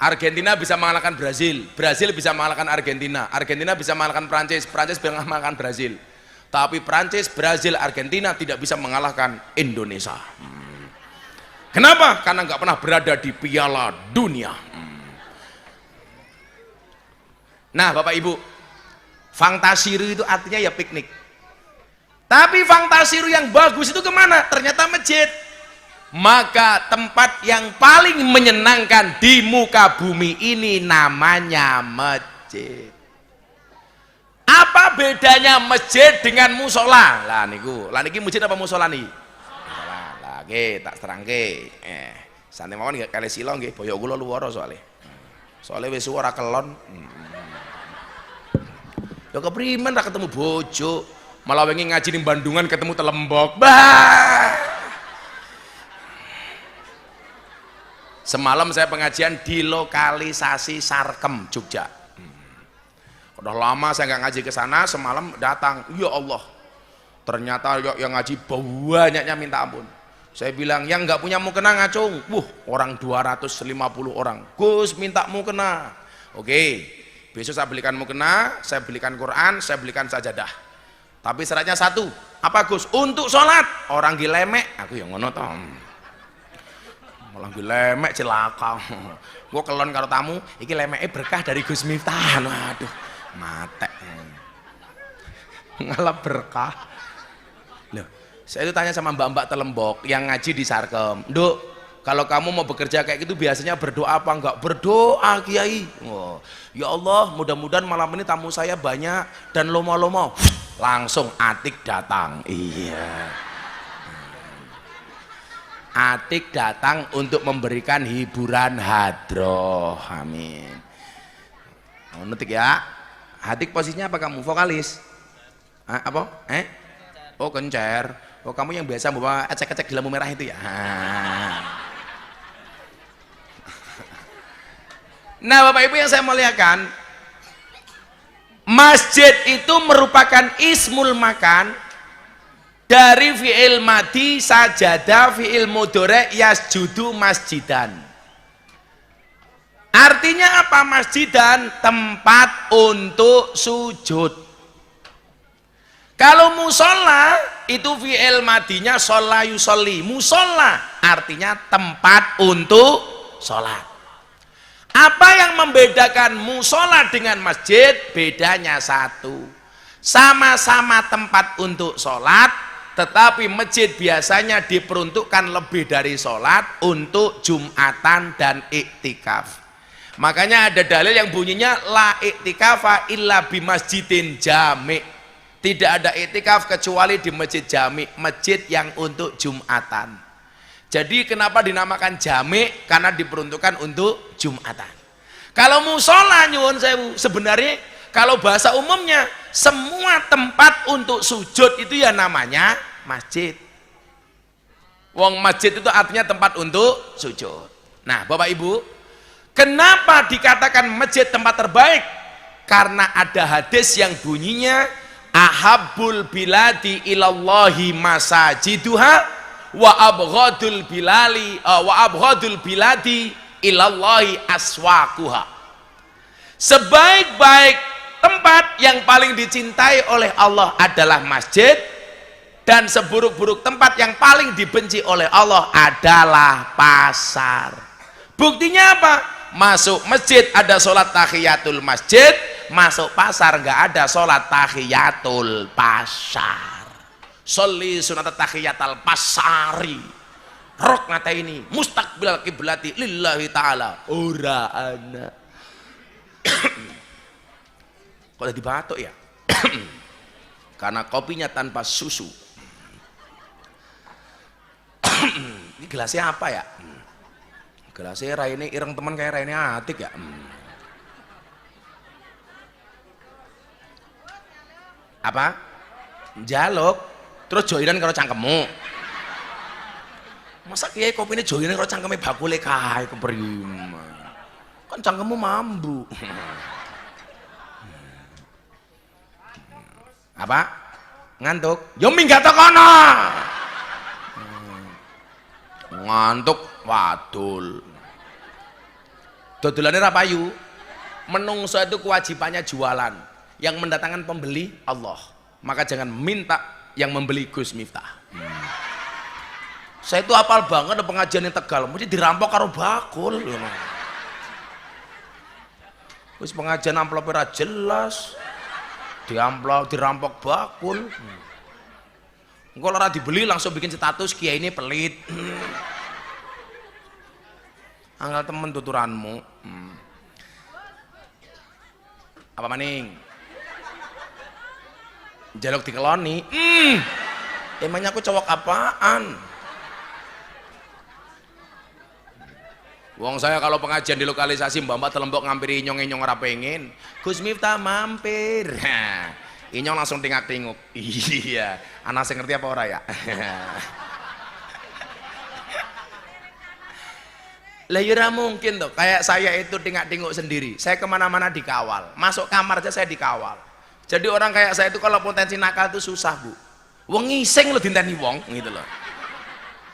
Speaker 1: Argentina bisa mengalahkan Brazil, Brazil bisa mengalahkan Argentina, Argentina bisa mengalahkan Prancis, Prancis bisa mengalahkan Brazil. Tapi Prancis, Brazil, Argentina tidak bisa mengalahkan Indonesia. Kenapa? Karena nggak pernah berada di Piala Dunia. Nah, Bapak Ibu, fantasiru itu artinya ya piknik. Tapi fantasiru yang bagus itu kemana? Ternyata masjid. Maka tempat yang paling menyenangkan di muka bumi ini namanya masjid. Apa bedanya masjid dengan musola? Lah niki masjid apa musola nih? Lah nggih tak terangke. Sane mawon nggih kali sila nggih boyo kula luwara soalnya. Soalnya wis suara kelon. Ya keprimen ra ketemu bojo, malah wengi ngaji ning Bandungan ketemu telembok. Bah. Semalam saya pengajian di lokalisasi Sarkem, Jogja. Udah lama saya nggak ngaji ke sana, semalam datang. Ya Allah, ternyata yang ngaji banyaknya minta ampun. Saya bilang yang nggak punya mukena ngacung. Orang 250 orang. Gus minta mukena. Oke, besok saya belikan mukena, saya belikan Quran, saya belikan sajadah. Tapi syaratnya satu. Apa Gus? Untuk sholat. Orang gilemek, aku yang ngono toh. Malah lemek celaka. Gua kelon karo tamu, iki lemeke berkah dari Gus Miftah. Aduh, mate. Ngalap berkah. Loh, saya itu tanya sama mbak-mbak telembok yang ngaji di Sarkem. Nduk, kalau kamu mau bekerja kayak gitu biasanya berdoa apa enggak? Berdoa, Kiai. Oh, ya Allah, mudah-mudahan malam ini tamu saya banyak dan lomo-lomo. Langsung Atik datang. Iya. Atik datang untuk memberikan hiburan hadroh. Amin. Nutik ya. Atik posisinya apa kamu? Vokalis? Apa? Oh kencer. Oh kamu yang biasa bawa ecek-ecek di lampu merah itu ya. Nah Bapak Ibu yang saya muliakan, masjid itu merupakan ismul makan dari fi'il madi sajada fi'il mudhari yasjudu masjidan. Artinya apa masjidan? Tempat untuk sujud. Kalau musola itu fi'il madinya sholla yusolli. Musola artinya tempat untuk sholat. Apa yang membedakan musola dengan masjid? Bedanya satu, sama-sama tempat untuk sholat, tetapi masjid biasanya diperuntukkan lebih dari sholat untuk Jumatan dan iktikaf. Makanya ada dalil yang bunyinya la iktikafa illa bimasjidin jami'. Tidak ada iktikaf kecuali di masjid jami', masjid yang untuk Jumatan. Jadi kenapa dinamakan jami'? Karena diperuntukkan untuk Jumatan. Kalau musola nyuwun sewu, sebenarnya kalau bahasa umumnya semua tempat untuk sujud itu ya namanya masjid. Wong masjid itu artinya tempat untuk sujud. Nah Bapak Ibu, kenapa dikatakan masjid tempat terbaik? Karena ada hadis yang bunyinya ahabbul biladi ilallahi masajiduha wa abghadul biladi ilallahi aswaquha. Sebaik-baik tempat yang paling dicintai oleh Allah adalah masjid, dan seburuk-buruk tempat yang paling dibenci oleh Allah adalah pasar. Buktinya apa? Masuk masjid ada sholat tahiyatul masjid, masuk pasar nggak ada sholat tahiyatul pasar. Sholli sunat tahiyatul pasari. Rok ngata ini mustaqbil kiblati lillahi ta'ala. Ora ana. Kok jadi batuk ya? Karena kopinya tanpa susu. Ini gelasnya apa ya? Gelasnya Raine ireng teman kayak Raine Atik ya. Apa? Jaluk. Terus joinan karo cangkemmu. Masa kiai kopi ini joinan karo cangkeme bakule kae keprima. Kan cangkemmu mambu. Apa? Ngantuk? Yo minggat kono. Ngantuk wadul. Dodolane ra payu. Menungso itu kewajibannya jualan. Yang mendatangkan pembeli Allah. Maka jangan minta yang membeli Gus Miftah. Saya itu hafal banget pengajian yang Tegal, mesti dirampok karo bakul. Wis pengajian amplop ora jelas. Dirampok bakul. Engko ora dibeli langsung bikin status kiai ini pelit. Anggal temen tuturanmu. Apa maning? Jaluk dikeloni. Emangnya aku cowok apaan? Wong saya kalau pengajian di lokalisasi mbak-mbak telembok ngampiri inyong ora pengen. Gus Miftah mampir. Inyong langsung tingak-tinguk. Iya, anak saya ngerti apa ora ya? Lah ya mungkin tuh, kayak saya itu tingak-tinguk sendiri. Saya kemana-mana dikawal, masuk kamar aja saya dikawal. Jadi orang kayak saya itu kalau potensi nakal itu susah, Bu. Wong ngising lo dinteni wong gitu loh.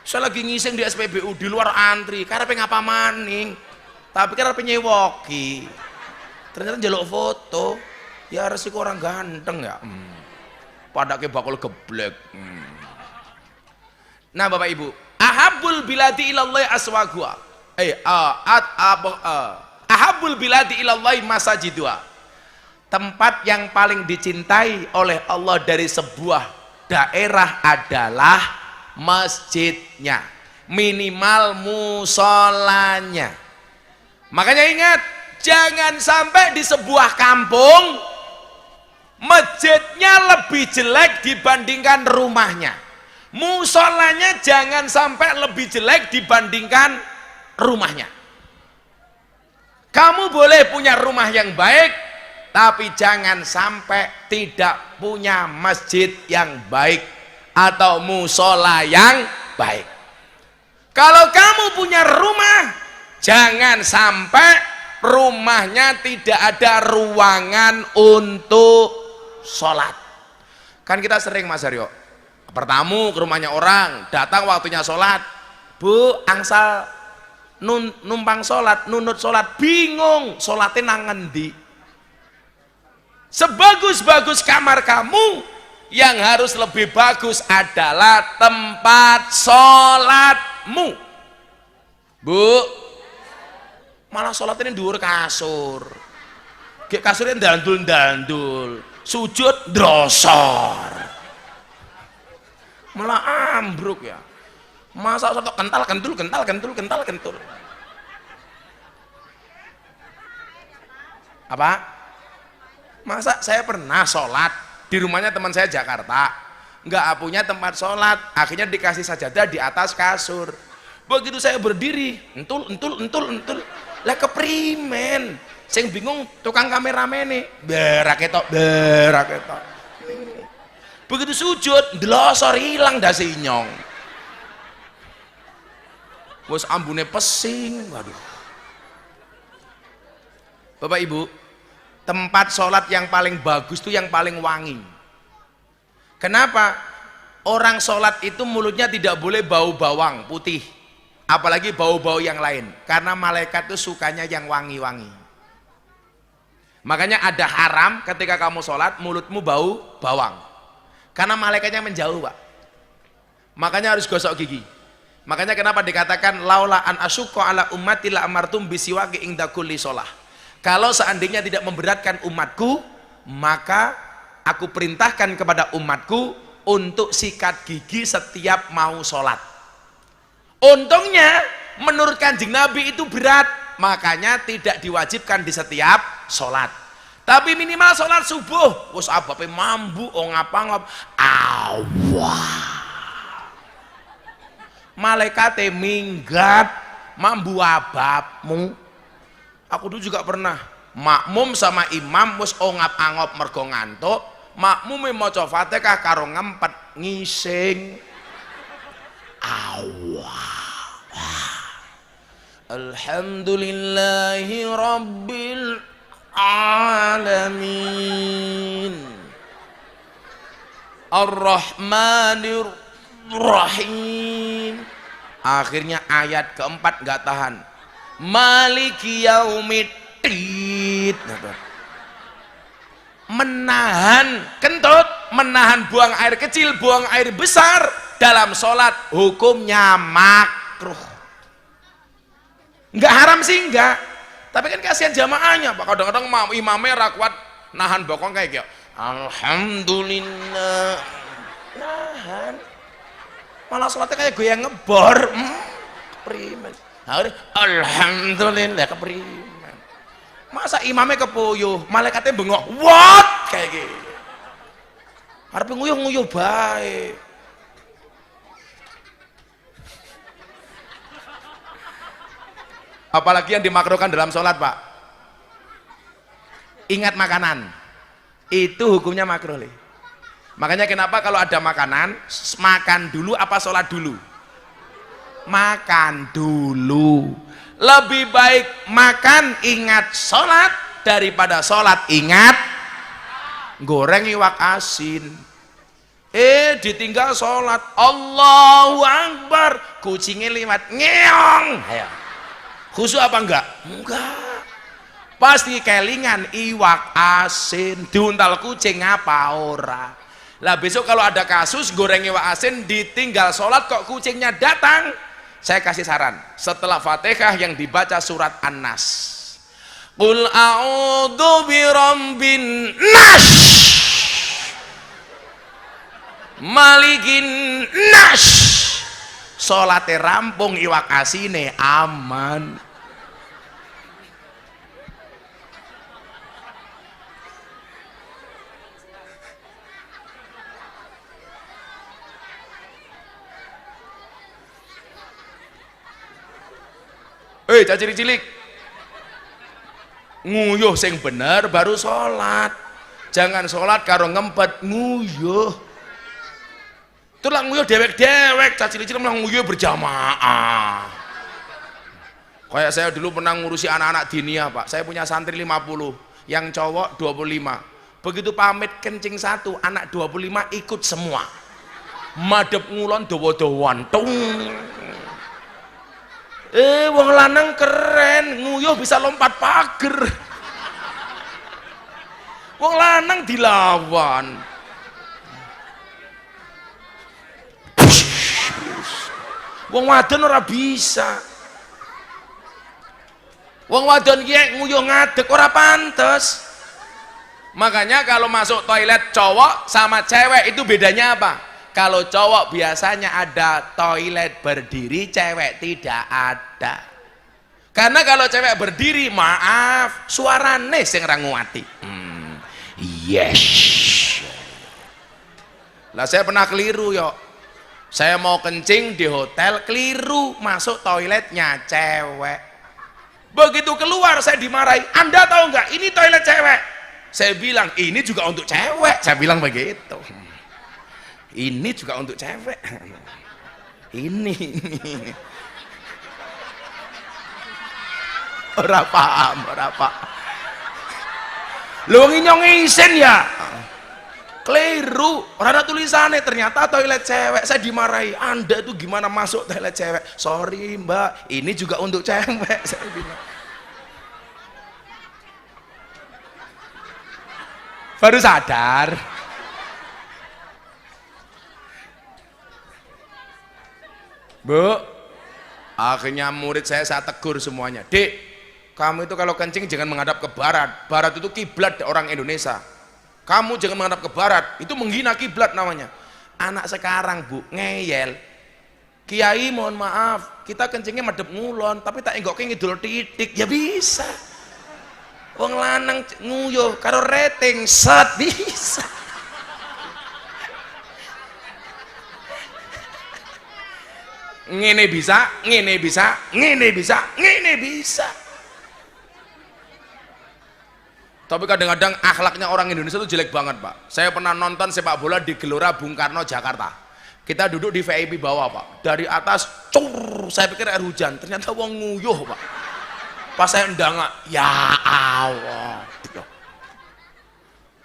Speaker 1: Saya lagi ngising di SPBU di luar antri, karepe ngapa maning, tapi karepe nyewoki. Ternyata njaluk foto, ya resiko orang ganteng ya. Padake bakul geblek. Nah Bapak Ibu, ahabul biladi ilallah aswagua. Ahabul biladi ilallah masajidua. Tempat yang paling dicintai oleh Allah dari sebuah daerah adalah masjidnya, minimal musolanya. Makanya ingat, jangan sampai di sebuah kampung masjidnya lebih jelek dibandingkan rumahnya, musolanya jangan sampai lebih jelek dibandingkan rumahnya. Kamu boleh punya rumah yang baik, tapi jangan sampai tidak punya masjid yang baik atau musola yang baik. Kalau kamu punya rumah, jangan sampai rumahnya tidak ada ruangan untuk sholat. Kan kita sering Mas Aryo, bertamu ke rumahnya orang, datang waktunya sholat, Bu angsal numpang sholat, nunut sholat, bingung sholatnya nang ngendi. Sebagus-bagus kamar kamu, yang harus lebih bagus adalah tempat sholatmu. Bu, malah sholatnya dhuwur kasur, kasurnya dandul-dandul, sujud drosor, malah ambruk ya. Masa sholat kental. Apa? Masa saya pernah sholat di rumahnya teman saya Jakarta, nggak punya tempat sholat, akhirnya dikasih sajadah di atas kasur. Begitu saya berdiri, entul, lah keprimen. Sing bingung tukang kameramen nih, berak ketok. Begitu sujud, delosor hilang dasi inyong. Bos ambune pesing, waduh. Bapak Ibu, tempat sholat yang paling bagus itu yang paling wangi. Kenapa? Orang sholat itu mulutnya tidak boleh bau bawang putih, apalagi bau-bau yang lain, karena malaikat itu sukanya yang wangi-wangi. Makanya ada haram ketika kamu sholat mulutmu bau bawang, karena malaikatnya menjauh Pak. Makanya harus gosok gigi. Makanya kenapa dikatakan laula an asyqa ala ummati la amartum bisiwaki inda kulli sholah. Kalau seandainya tidak memberatkan umatku, maka aku perintahkan kepada umatku untuk sikat gigi setiap mau sholat. Untungnya menurut Kanjeng Nabi itu berat, makanya tidak diwajibkan di setiap sholat. Tapi minimal sholat subuh, wes abape mambu, ngapa-ngap, awah. Malaikate minggat, mambu ababmu. Aku dulu juga pernah makmum sama imam wis ongap-angop mergo ngantuk, makmum maca Fatihah karo ngempet ngising. Allah. Alhamdulillahi rabbil alamin. Ar-Rahmanir Rahim. Akhirnya ayat keempat nggak tahan. Maliki yaumiddin. Menahan kentut, menahan buang air kecil, buang air besar dalam sholat hukumnya makruh. Nggak haram sih enggak, tapi kan kasihan jamaahnya pak, kadang-kadang imamnya rakwat nahan bokong kayak gitu. Alhamdulillah, nahan, malah sholatnya kayak gue yang ngebor. Keprimen. Alhamdulillah keprimen. Masa imamnya kepuyuh, malaikatnya bengok, what kayak gitu. Harap nguyuh baik. Apalagi yang dimakruhkan dalam sholat pak, ingat makanan itu hukumnya makruh. Makanya kenapa kalau ada makanan makan dulu apa sholat dulu? Makan dulu. Lebih baik makan ingat sholat daripada sholat ingat goreng iwak asin. Ditinggal sholat, Allahu Akbar, kucingnya lewat ngeong. Ayo. Khusyuk apa enggak? Enggak. Pasti kelingan iwak asin, diuntal kucing apa ora. Lah besok kalau ada kasus goreng iwak asin ditinggal sholat kok kucingnya datang, saya kasih saran, setelah Fatihah yang dibaca surat An-Nas. Qul a'udzu birabbin nas, malikin nas. Salate rampung iwak asine aman. Caciri cilik, nguyuh sing bener baru sholat, jangan sholat karo ngempet nguyuh. Itulah nguyuh dewek-dewek, caciri cilik malah nguyuh berjamaah. Kayak saya dulu pernah ngurusi anak-anak dinia pak, saya punya santri 50, yang cowok 25. Begitu pamit kencing satu, anak 25 ikut semua, madep ngulon dawa-dawan tung. Wong lanang keren, nguyuh bisa lompat pager. Wong lanang dilawan. Wong wadon ora bisa. Wong wadon ki nguyuh ngadeg ora pantes. Makanya kalau masuk toilet cowok sama cewek itu bedanya apa? Kalau cowok biasanya ada toilet berdiri, cewek tidak ada. Karena kalau cewek berdiri, maaf, suarane sing ra nguati. Yes. Lah saya pernah keliru yo. Saya mau kencing di hotel, keliru masuk toiletnya cewek. Begitu keluar saya dimarahi. Anda tahu nggak? Ini toilet cewek. Saya bilang ini juga untuk cewek. Saya bilang begitu. Ini juga untuk cewek. Ini. Ora paham, ora paham. Lu nyong isen ya. Keliru, ora ada tulisannya, ternyata toilet cewek. Saya dimarahi. Anda itu gimana masuk toilet cewek? Sorry mbak, ini juga untuk cewek. Saya bilang. Baru sadar. Bu, akhirnya murid saya tegur semuanya. Dek, kamu itu kalau kencing jangan menghadap ke barat. Barat itu kiblat orang Indonesia. Kamu jangan menghadap ke barat, itu menghina kiblat namanya. Anak sekarang bu, ngeyel. Kiai mohon maaf, kita kencingnya madep ngulon, tapi tak enggok ngidul titik, ya bisa. Wong lanang nguyuh karo rating set bisa. Ngene bisa, ngene bisa, ngene bisa, ngene bisa. Tapi kadang-kadang akhlaknya orang Indonesia itu jelek banget pak. Saya pernah nonton sepak bola di Gelora Bung Karno Jakarta. Kita duduk di VIP bawah pak. Dari atas, cur, saya pikir air hujan. Ternyata wong nguyuh pak. Pas saya ndang, ya Allah.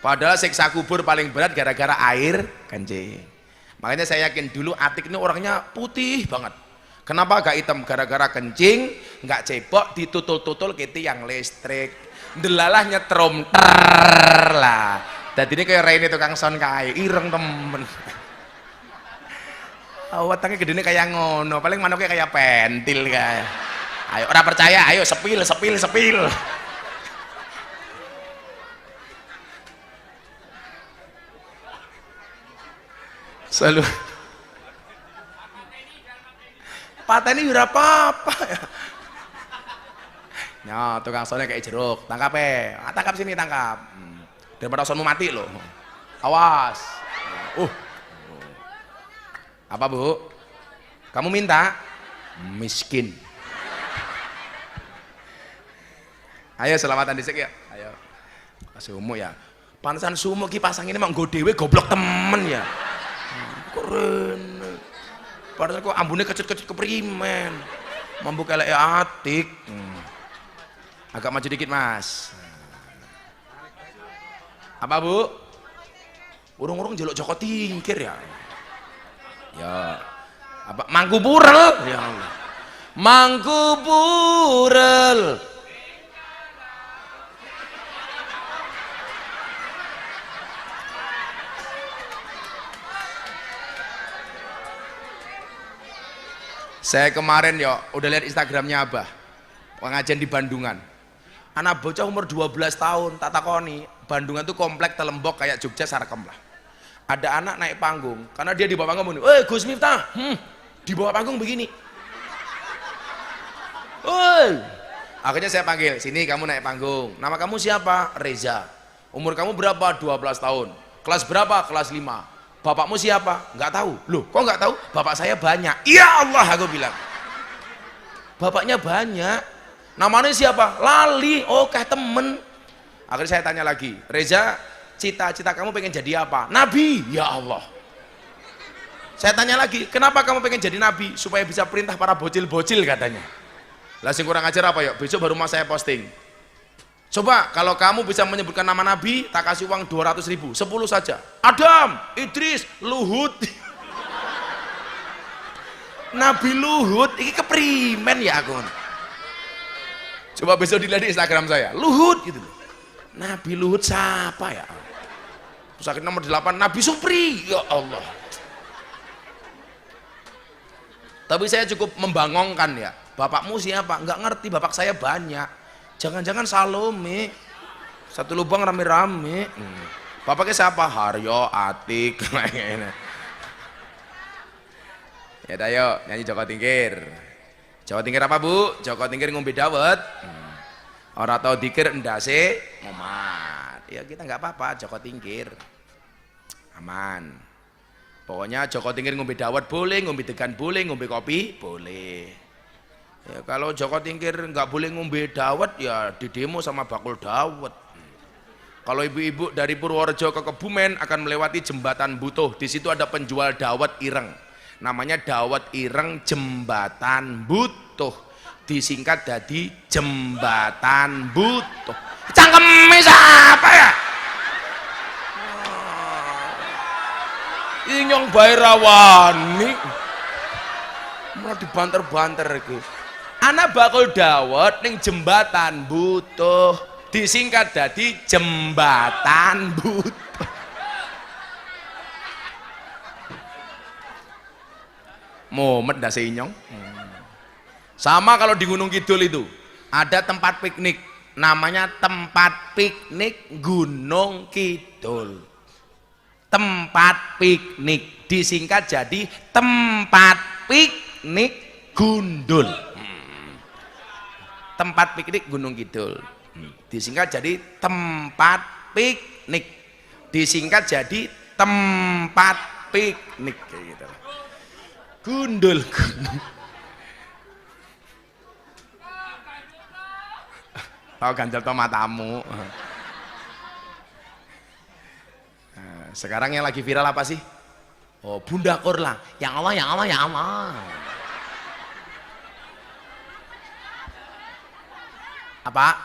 Speaker 1: Padahal siksa kubur paling berat gara-gara air kencing. Makanya saya yakin dulu Atik ini orangnya putih banget. Kenapa gak hitam? Gara-gara kencing, nggak cebok, ditutul-tutul ke tiang listrik. Delalah nyetrum ter lah. Jadi ini kayak Raini tukang son kae, ireng temen. Wetenge gedene kayak ngono, paling manuknya kayak pentil kayak. Ayo ora percaya, ayo sepil. Selalu pateni ora apa-apa ya. Ya, tukang sonnya kayak jeruk, tangkap tangkap sini tangkap. Daripada sonmu mati loh. Awas. Apa Bu? Kamu minta? Miskin. Ayo selamatan dhisik ya. Ayo. Sumu ya. Pantesan sumu ki pasang ini emang nggo dhewe goblok temen ya. Keren. Padahal kok ambune kecut-kecut keprimen. Mambu kelek Atik. Agak maju dikit Mas. Apa Bu? Urung-urung jeluk Joko Tingkir ya. Ya. Apa Mangku Purel? Ya Allah. Mangku Purel. Saya kemarin ya udah lihat Instagramnya Abah pengajian di Bandungan. Anak bocah umur 12 tahun tak takoni, Bandungan tuh komplek telembok kayak Jogja Sarkem lah. Ada anak naik panggung karena dia di bawah panggung begini, Gus Miftah, di bawah panggung begini. Akhirnya saya panggil, sini kamu naik panggung. Nama kamu siapa? Reza. Umur kamu berapa? 12 tahun. Kelas berapa? Kelas 5. Bapakmu siapa? Nggak tahu. Loh, kok nggak tahu? Bapak saya banyak. Ya Allah, aku bilang. Bapaknya banyak. Namanya siapa? Lali. Oh, kayak temen. Akhirnya saya tanya lagi, Reza, cita-cita kamu pengen jadi apa? Nabi. Ya Allah. Saya tanya lagi, kenapa kamu pengen jadi nabi? Supaya bisa perintah para bocil-bocil katanya. Langsung kurang ajar apa ya? Besok baru mau saya posting. Coba kalau kamu bisa menyebutkan nama nabi, tak kasih uang 200.000, 10 saja. Adam, Idris, Luhut. Nabi Luhut, ini keprimen ya aku. Coba besok dilihat di Instagram saya, Luhut gitu. Nabi Luhut siapa ya? Pesakit nomor 8, Nabi Supri. Ya Allah. Tapi saya cukup membangongkan ya. Bapakmu siapa? Nggak ngerti, bapak saya banyak. Jangan-jangan Salome. Satu lubang rame-rame. Bapaknya siapa? Haryo, Atik. Ya ayo nyanyi Joko Tingkir. Joko Tingkir apa Bu? Joko Tingkir ngombe dawet. Orang tau dikir endase ngomat. Ya kita nggak apa-apa Joko Tingkir. Aman. Pokoknya Joko Tingkir ngombe dawet boleh, ngombe degan boleh, ngombe kopi boleh. Ya, kalau Joko Tingkir nggak boleh ngombe dawet ya di demo sama bakul dawet. Kalau ibu-ibu dari Purworejo ke Kebumen akan melewati jembatan Butuh. Di situ ada penjual dawet ireng. Namanya dawet ireng jembatan Butuh. Disingkat jadi jembatan Butuh. Cangkeme siapa ya? Inyong bae rawani. Malah dibanter-banter iki. Ana bakul dawet ning jembatan Butuh, disingkat dadi jembatan Butuh. Momet dah seinyong. Sama kalau di Gunung Kidul itu ada tempat piknik, namanya tempat piknik Gunung Kidul. Tempat piknik disingkat jadi tempat piknik Gundul. Tempat piknik Gunung Kidul disingkat jadi tempat piknik, disingkat jadi tempat piknik kayak gitu. Gundul. Oh ganjel to matamu. Sekarang yang lagi viral apa sih? Oh Bunda Korla, yang Allah, yang Allah, yang Allah. Apa?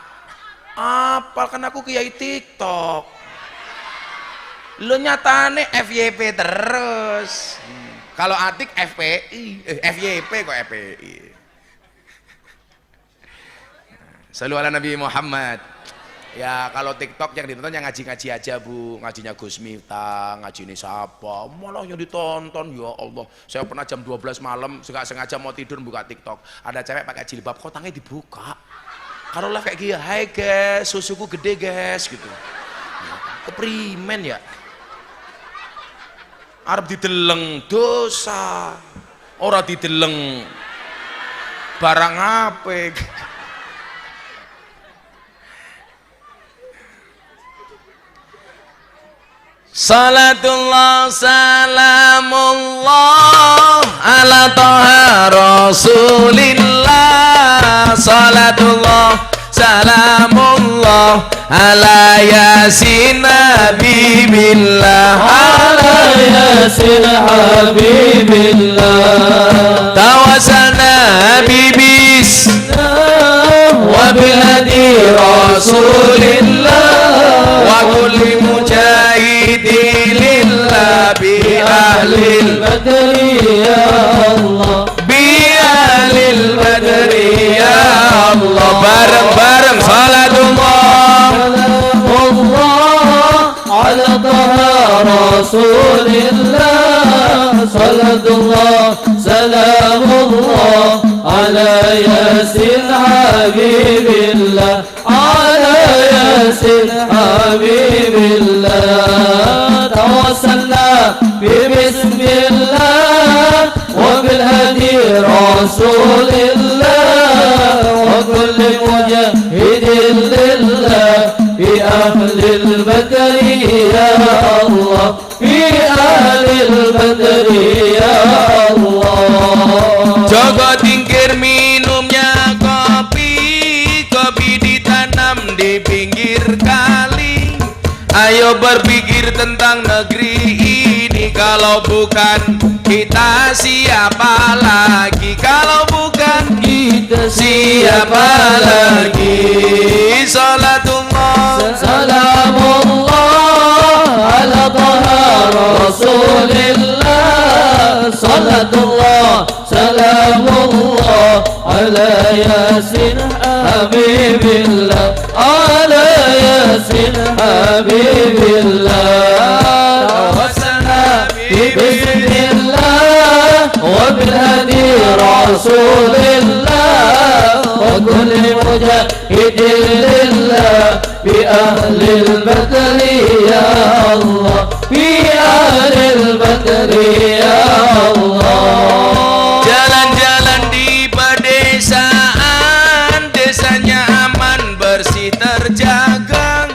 Speaker 1: Apal kan aku kiai TikTok. Lo nyatane FYP terus. Kalau Atik FPI, FYP kok FPI. Shallu ala Nabi Muhammad. Ya kalau TikTok yang ditonton yang ngaji-ngaji aja Bu, ngajinya Gus Miftah, ngaji ini siapa, malah yang ditonton, ya Allah. Saya pernah jam 12 malam sengaja mau tidur buka TikTok, ada cewek pakai jilbab kok tangannya dibuka. Kalau live kayak gini, hai guys, susuku gede guys gitu. Keprimen ya. Arab dideleng dosa, ora dideleng barang apik. Salatullah salamullah ala toha rasulillah. Salatullah salamullah ala yasin habibillah.
Speaker 2: Ala yasin habibillah.
Speaker 1: Tawassalna bibis
Speaker 2: wa bilhadi rasulillah.
Speaker 1: wa kulli mujahidi lillah bi ahlil
Speaker 2: badri ya Allah.
Speaker 1: bi ahlil badri ya Allah. Bareng-bareng salatullah
Speaker 2: salamullah ala taha rasulillah. Salatullah salamullah ala yasin habibillah. Ala yasin habibillah. Tawassalna bismillah wa bilhadi rasulillah. Wa kulli mujahidin lillah bi ahlil badri ya Allah. Bi ahlil badri ya Allah.
Speaker 1: Jaga tingkir minumnya kopi, kopi ditanam di pinggir kali. Ayo berpikir tentang negeri ini, kalau bukan kita siapa lagi? Kalau bukan
Speaker 2: Kita
Speaker 1: siapa lagi? Salatullah
Speaker 2: salamullah ala taha rasulillah. Salatullah salamullah ala yasin habibillah. Ala yasin habibillah. Tawassalna bismillah wa bilhadi rasulillah. Wa kulli mujahidin lillah bi ahlil badri ya Allah. Bi ahlil badri ya Allah.
Speaker 1: jalan-jalan di pedesaan, desanya aman bersih terjaga.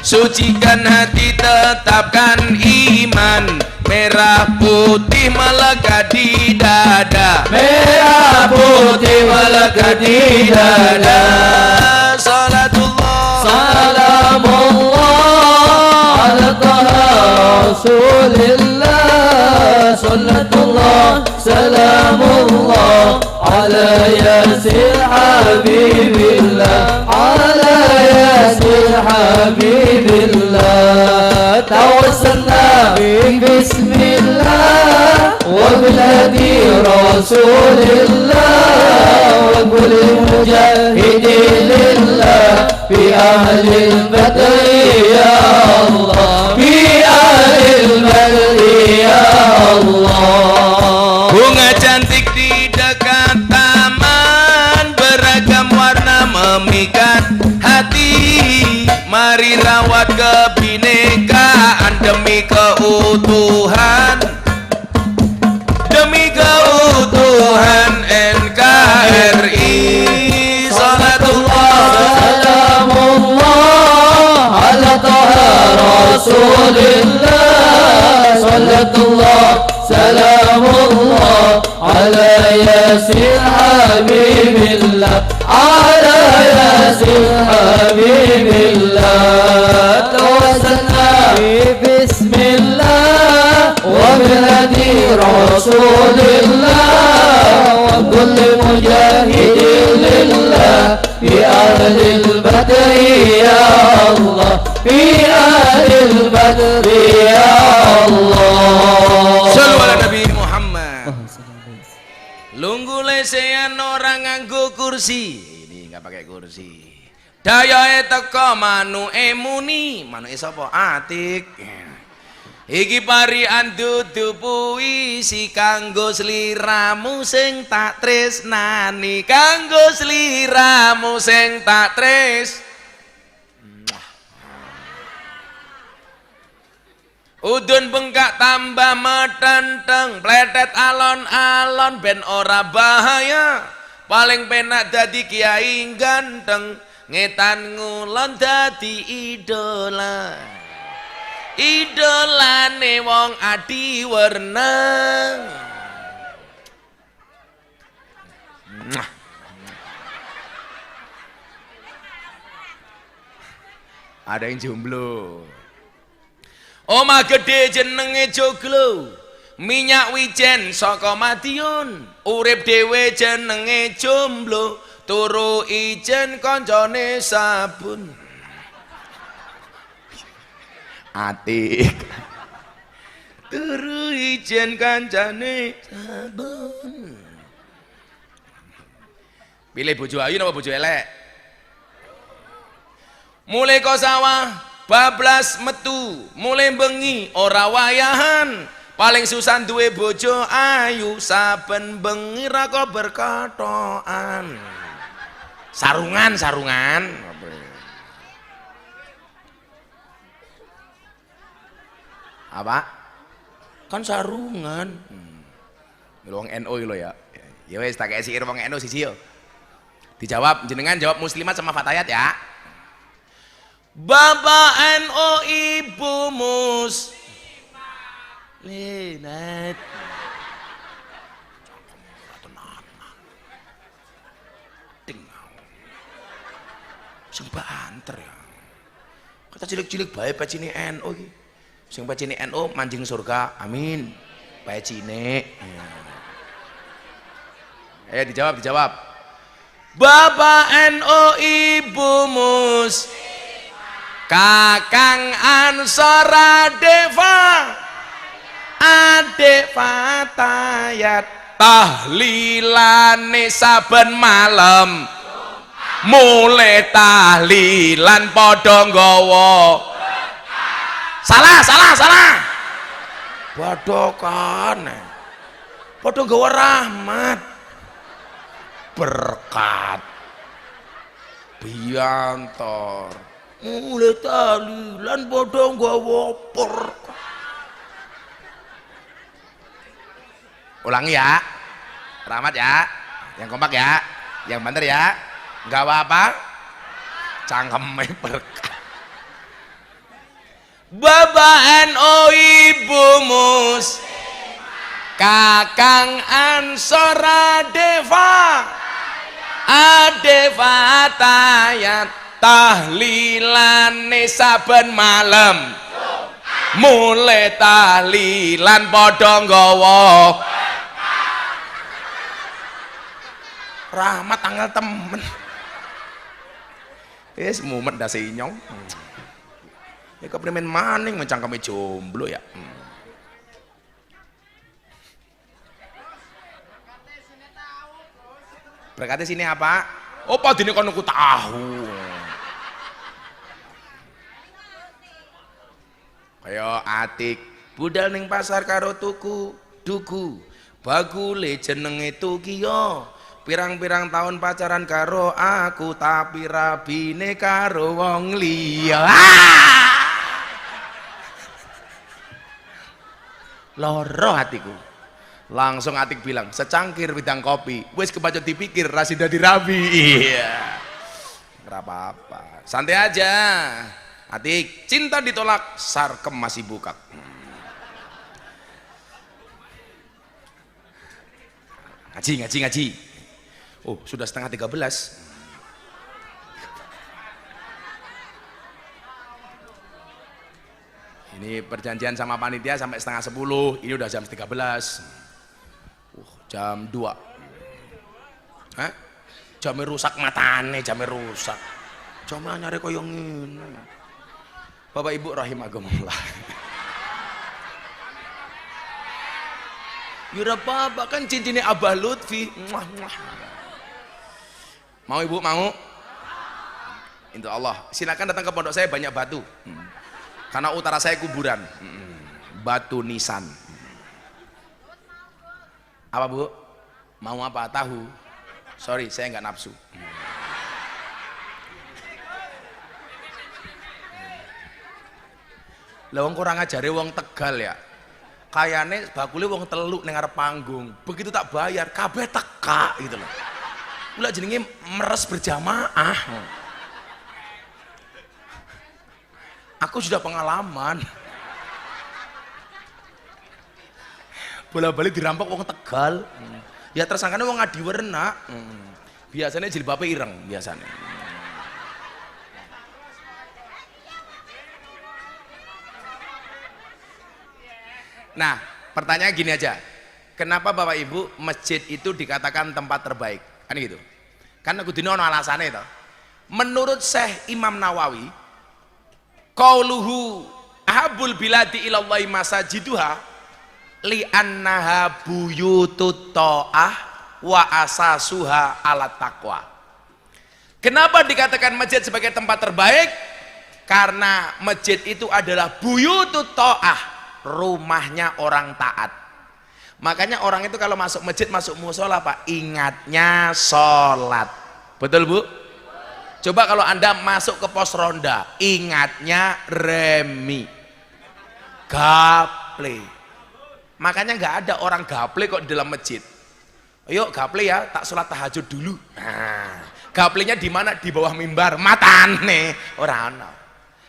Speaker 1: Sucikan hati, tetapkan iman, merah putih melekat di dada.
Speaker 2: Merah putih melekat di dada.
Speaker 1: Salatullah
Speaker 2: salamullah ala taha rasulillah. Salatullah salamullah ala yasin habibillah. Ala yasin habibillah. Tawassalna bismillah wa bilhadi rasulillah. Wa kulli mujahidin lillah bi ahlil badri ya Allah. Bi ahlil badri ya Allah.
Speaker 1: bunga cantik di dekat taman, beragam warna memikat hati. Mari rawat kebinekaan demi keutuhan, demi keutuhan NKRI. Salatullah
Speaker 2: salamullah ala taha rasulillah. Salatullah salamullah ala yasin habibillah. Ala yasin habibillah. Tawassalna bismillah wa bilhadi rasulillah. Wa kulli mujahidin lillah bi ahlil badri ya Allah. Bi ahlil badri ya
Speaker 1: Muhammad. Lunggu lesehan orang nganggo kursi. Ini nggak pakai kursi. Dayae teko manuke muni. Manuke sapa? Atik. Iki parian dudu puisi kanggo sliramu sing tak tresnani, kanggo sliramu sing tak tres. Udun bengkak tambah metenteng, pletet alon-alon ben ora bahaya. Paling penak dadi kiai ganteng, ngetan ngulon dadi idola. Idolane wong adiwerna. Ada yang jomblo. Omah gede jenenge joglo, minyak wijen saka Madiun, urip dhewe jenenge jomblo, turu ijen kancane sabun. Atik turu ijen kancane sabun. Pilih bojo ayu napa bojo elek? Mulai kok sawah bablas metu, mulai bengi ora wayahan. Paling susah duwe bojo ayu, saben bengi ra kok berkatoan. Sarungan. Apa? Kan sarungan. Wong NU lho ya. Ya wis tak kei sihir wong NU siji yo. Dijawab jenengan jawab muslimat sama fatayat ya. Bapak NU Ibu Muslimat. Sing banter ya. Kata cilik-cilik bae pecine NU iki. Sing pecine NU manjing surga. Amin. Pecine. Ayo dijawab. Bapak NU Ibu Muslimat. Kakang Ansora Deva Adek Fatayat tahlilane saben malam, mulai tahlilan padha nggawa salah badokan padha nggawa rahmat berkat biantor mulai tahlilan padha nggawa berkat. Ulangi ya, rahmat ya, yang kompak ya, yang banter ya, nggak apa-apa, cangkeme berkah. Bapak NU Ibu Mus, Kakang Ansora Deva, Ade Fatayat, tahlilane saben malam, mulai tahlilan padha nggawa rahmat tanggal temen. Mumet dasi inyong. Ya keprimen maning mencangkeme jomblo ya. Berkatnya sini apa? Oh padine kono ku tahu. Kaya atik budal ning pasar karo tuku duku. Bagule jenenge Tukiyo. Pirang-pirang tahun pacaran karo aku tapi rabine karo wong liya. Loro hatiku. Langsung Atik bilang, secangkir bidang kopi wis kebacut dipikir rasida dirabi. Iya, nggak apa-apa, santai aja Atik. Cinta ditolak, sarkem masih buka. Ngaji. Oh, sudah setengah 13. Ini perjanjian sama panitia sampai setengah 10. Ini udah jam 13. Jam 2. Hah? Jamnya rusak matane, jamnya rusak. Cuma nyari koyo ngene. Bapak Ibu rahimakumullah. Ya apa-apa kan cincinnya Abah Lutfi. Muah, muah. Mau ibu mau? Insya Allah. Silakan datang ke pondok saya, banyak batu. Karena utara saya kuburan. Batu nisan. Apa bu? Mau apa? Tahu? Sorry, saya nggak nafsu. Lah wong kurang ajare wong Tegal ya. Kayane bakule wong Teluk ning arep panggung. Begitu tak bayar, kabeh teka gitu loh. Kula jenenge meres berjamaah. Aku sudah pengalaman. Bola-balik dirampok wong Tegal. Ya tersangkane wong Adiwerna. Biasanya jilbabe ireng biasanya. Nah, pertanyaan gini aja. Kenapa Bapak Ibu masjid itu dikatakan tempat terbaik? Kan gitu. Kan kudune ono alasane to. Menurut Syekh Imam Nawawi, qauluhu ahabul biladi ilallahi masajiduha li'annaha buyutut ta'ah wa asasuha alat taqwa. Kenapa dikatakan masjid sebagai tempat terbaik? Karena masjid itu adalah buyutut ta'ah, rumahnya orang taat. Makanya orang itu kalau masuk masjid, masuk musola Pak, ingatnya sholat. Betul Bu? Coba kalau Anda masuk ke pos ronda, ingatnya remi, gaple. Makanya nggak ada orang gaple kok di dalam masjid. Ayo gaple ya, tak sholat tahajud dulu. Nah, gaplenya di mana? Di bawah mimbar, matane orang.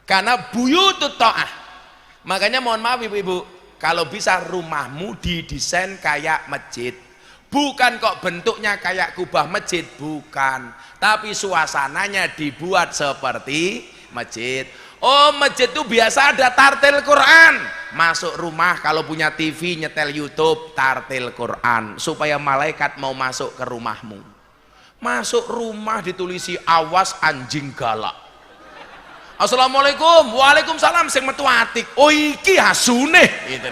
Speaker 1: Karena buyutut ta'ah. Makanya mohon maaf ibu-ibu, kalau bisa rumahmu didesain kayak masjid. Bukan kok bentuknya kayak kubah masjid, bukan. Tapi suasananya dibuat seperti masjid. Oh, masjid itu biasa ada tartil Quran. Masuk rumah kalau punya TV nyetel YouTube, tartil Quran supaya malaikat mau masuk ke rumahmu. Masuk rumah ditulisi awas anjing galak. Assalamualaikum, waalaikumsalam, sing metu atik. Oh iki hasune gitu.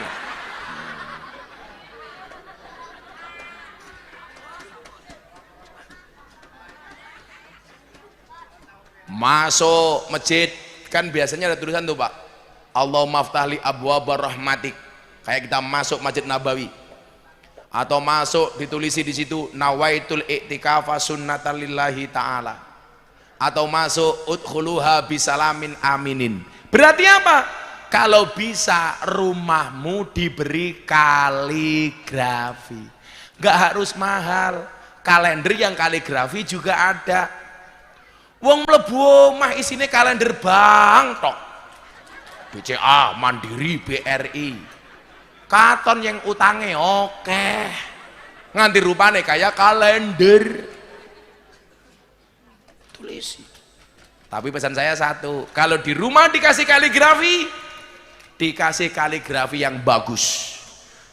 Speaker 1: Masuk masjid kan biasanya ada tulisan tuh Pak, Allahumma ftahli abwabar rahmatik. Kayak kita masuk Masjid Nabawi. Atau masuk ditulisi di situ nawaitul i'tikafa sunnatan lillahi ta'ala. Atau masuk udkhuluha bisalamin aminin. Berarti apa? Kalau bisa rumahmu diberi kaligrafi, nggak harus mahal. Kalender yang kaligrafi juga ada. Wong mlebu omah isine kalender bank tok. BCA, Mandiri, BRI. Katon yang utange oke. Nganti rupane kayak kalender. Tulisi. Tapi pesan saya satu, kalau di rumah dikasih kaligrafi yang bagus.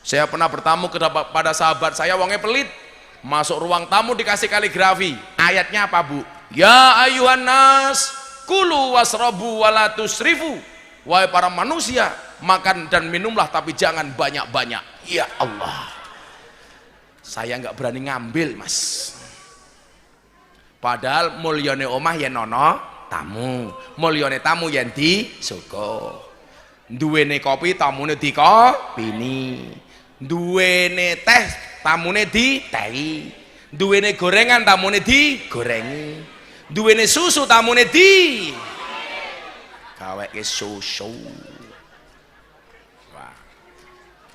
Speaker 1: Saya pernah bertamu pada sahabat saya, wongnya pelit, masuk ruang tamu dikasih kaligrafi. Ayatnya apa Bu? Ya ayuhan nas kulu wasrabu wala tusrifu. Wahai para manusia, makan dan minumlah tapi jangan banyak-banyak. Ya Allah, saya nggak berani ngambil Mas. Padahal mulyane omah yen nono tamu, mulyane tamu yen di soko. Duwene kopi tamune dikopini, duwene teh tamune ditehi, duwene gorengan tamune digorengi, duwene susu tamune di gaweke susu. Wah.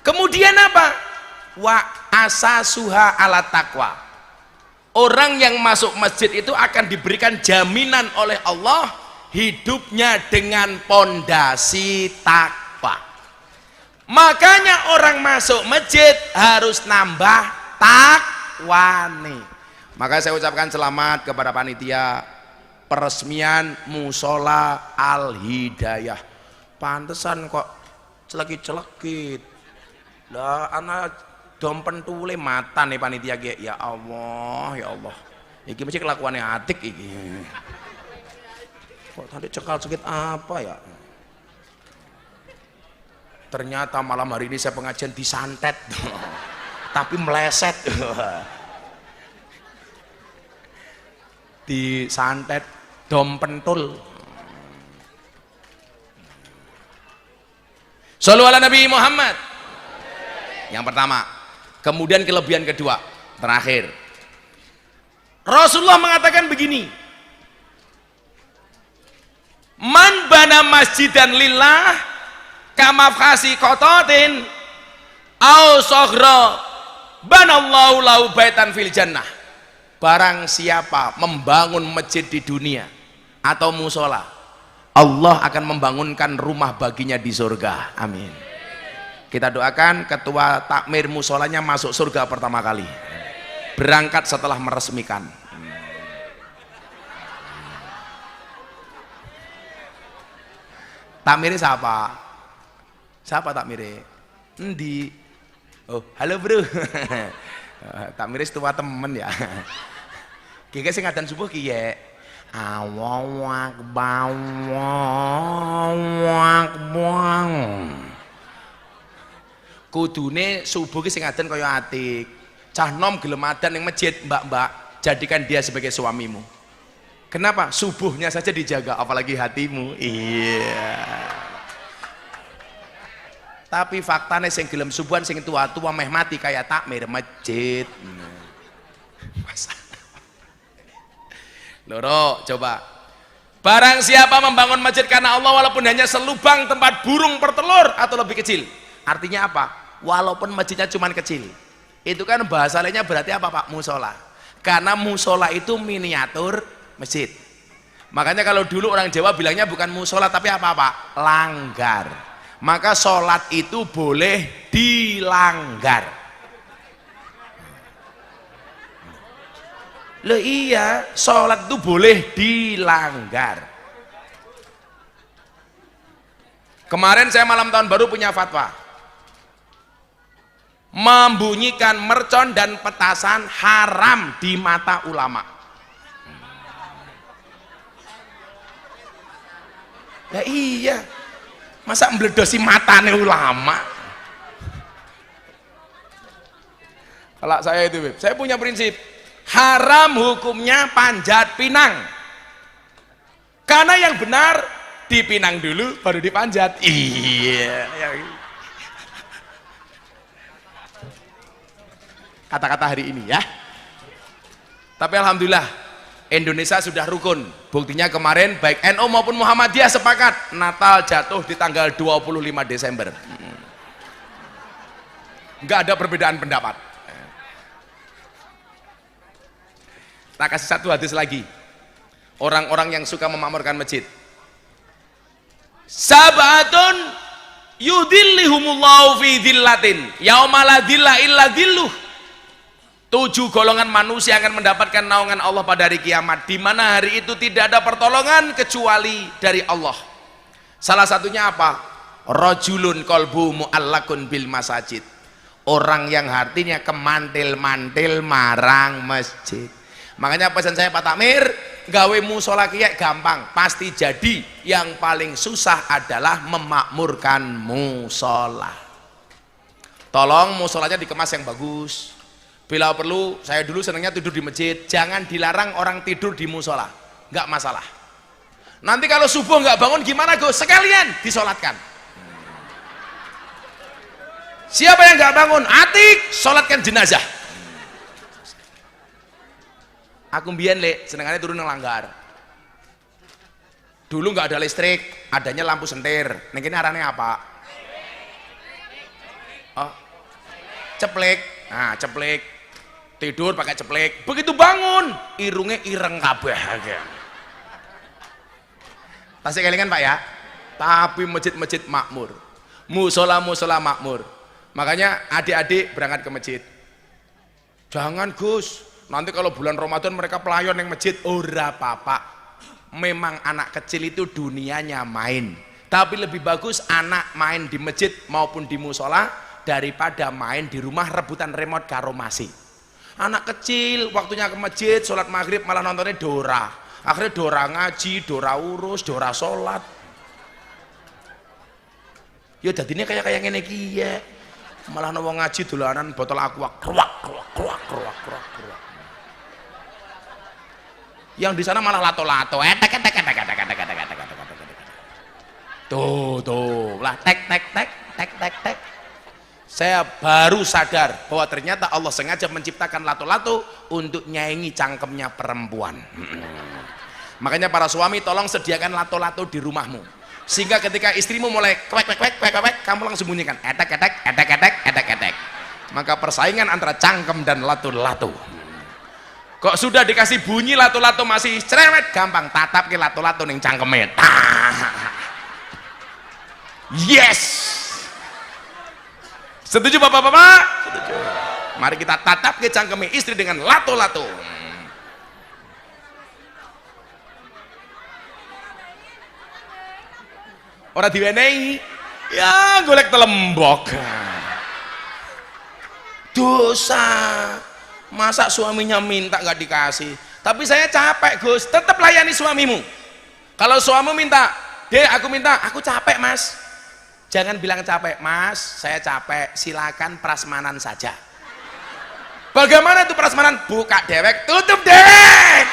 Speaker 1: Kemudian apa? Wa asasuha ala taqwa. Orang yang masuk masjid itu akan diberikan jaminan oleh Allah hidupnya dengan pondasi takwa. Makanya orang masuk masjid harus nambah takwane. Maka saya ucapkan selamat kepada panitia peresmian Musola Al Hidayah. Pantesan kok celekit-celekit. Lah anak dompen tule mata nih panitia ge. Ya Allah, ya Allah. Iki mesti kelakuannya atik iki. Kok tadi cekal sedikit apa ya? Ternyata malam hari ini saya pengajian disantet. tapi meleset. Disantet dom pentul. Shallu ala Nabi Muhammad. Yang pertama. Kemudian kelebihan kedua, terakhir. Rasulullah mengatakan begini, man bana masjidan lillah kamafasi kototin au soghra banallahu lahu baitan fil jannah. Barang siapa membangun masjid di dunia atau musola, Allah akan membangunkan rumah baginya di surga. Amin. Kita doakan ketua takmir musolanya masuk surga pertama kali, berangkat setelah meresmikan. Takmirnya siapa? Siapa takmirnya? Endi? Oh, halo bro. Takmirnya tua temen ya. Kiki sing ngadan subuh kiye. Awak bawak buang. Kudune subuh ki sing adan kaya atik. Cah nom gelem adan ning masjid, mbak-mbak, jadikan dia sebagai suamimu. Kenapa? Subuhnya saja dijaga, apalagi hatimu. Iya. Tapi faktanya sing gelem subuhan sing tua-tua meh mati kayak takmir masjid. Masa. Loro, coba. Barang siapa membangun masjid karena Allah walaupun hanya selubang tempat burung bertelur atau lebih kecil. Artinya apa? Walaupun masjidnya cuma kecil, itu kan bahasa lainnya berarti apa Pak? Musola. Karena musola itu miniatur masjid. Makanya kalau dulu orang Jawa bilangnya bukan musola tapi apa Pak? Langgar. Maka sholat itu boleh dilanggar. Loh iya, sholat itu boleh dilanggar. Kemarin saya malam tahun baru punya fatwa. Membunyikan mercon dan petasan haram di mata ulama. Ya iya, masa mbledosi matane ulama? Kalau saya itu, saya punya prinsip haram hukumnya panjat pinang, karena yang benar dipinang dulu baru dipanjat. Iya, kata-kata hari ini ya. Tapi alhamdulillah Indonesia sudah rukun. Buktinya kemarin baik NU maupun Muhammadiyah sepakat Natal jatuh di tanggal 25 Desember. Enggak ada perbedaan pendapat. Tak kasih satu hadis lagi. Orang-orang yang suka memakmurkan masjid. Sabatun yudhillihumullahu fi dhillatin yauma la dhilla illa dhilluh. 7 golongan manusia akan mendapatkan naungan Allah pada hari kiamat, di mana hari itu tidak ada pertolongan kecuali dari Allah. Salah satunya apa? Rajulun qalbu mu'allakun bil masajid. Orang yang hatinya kemantil-mantil marang masjid. Makanya pesan saya Pak Takmir, gawe musola kiai gampang, pasti jadi. Yang paling susah adalah memakmurkan musola. Tolong musolanya dikemas yang bagus. Bila perlu, saya dulu senangnya tidur di masjid. Jangan dilarang orang tidur di musola, nggak masalah. Nanti kalau subuh nggak bangun gimana Gus? Sekalian disolatkan. Siapa yang nggak bangun? Atik, solatkan jenazah. Aku mbien le, senengannya turun nang langgar. Dulu nggak ada listrik, adanya lampu sentir. Ning kene arane apa? Oh, ceplek. Nah, ceplek. Tidur pakai ceplek. Begitu bangun, irungnya ireng kabeh. Tasik kelingan Pak ya. Tapi masjid-masjid makmur, musola-musola makmur. Makanya adik-adik berangkat ke masjid. Jangan Gus, nanti kalau bulan Ramadan mereka pelayan yang masjid. Ora apa-apa. Memang anak kecil itu dunianya main. Tapi lebih bagus anak main di masjid maupun di musola daripada main di rumah rebutan remote karo masi. Anak kecil waktunya ke masjid sholat maghrib malah nontonnya Dora. Akhirnya Dora ngaji, Dora urus, Dora sholat. Ya jadinya kayak ngene iki ya. Malah wong ngaji dolanan botol aqua kruak kruak kruak kruak kruak kruak. Yang di sana malah lato-lato, etek etek etek etek etek etek etek etek etek. Tuh, lah tek tek tek tek tek tek. Saya baru sadar bahwa ternyata Allah sengaja menciptakan lato-lato untuk nyaingi cangkemnya perempuan. Makanya para suami tolong sediakan lato-lato di rumahmu, sehingga ketika istrimu mulai kwek kwek kwek kwek kwek, kamu langsung bunyikan etek etek etek etek etek etek. Maka persaingan antara cangkem dan lato-lato. Kok sudah dikasih bunyi lato-lato masih cerewet, gampang tatap ke lato-lato ning cangkeme. Yes. Setuju bapak-bapak? Setuju. Mari kita tatap ke cangkeme istri dengan lato-lato. Orang diwenehi, ya golek telembok. Dosa. Masa suaminya minta nggak dikasih? Tapi saya capek Gus, tetap layani suamimu. Kalau suamimu minta, Dek aku minta, aku capek mas. Jangan bilang capek, mas saya capek, silakan prasmanan saja. Bagaimana itu prasmanan? Buka dewek, tutup dewek.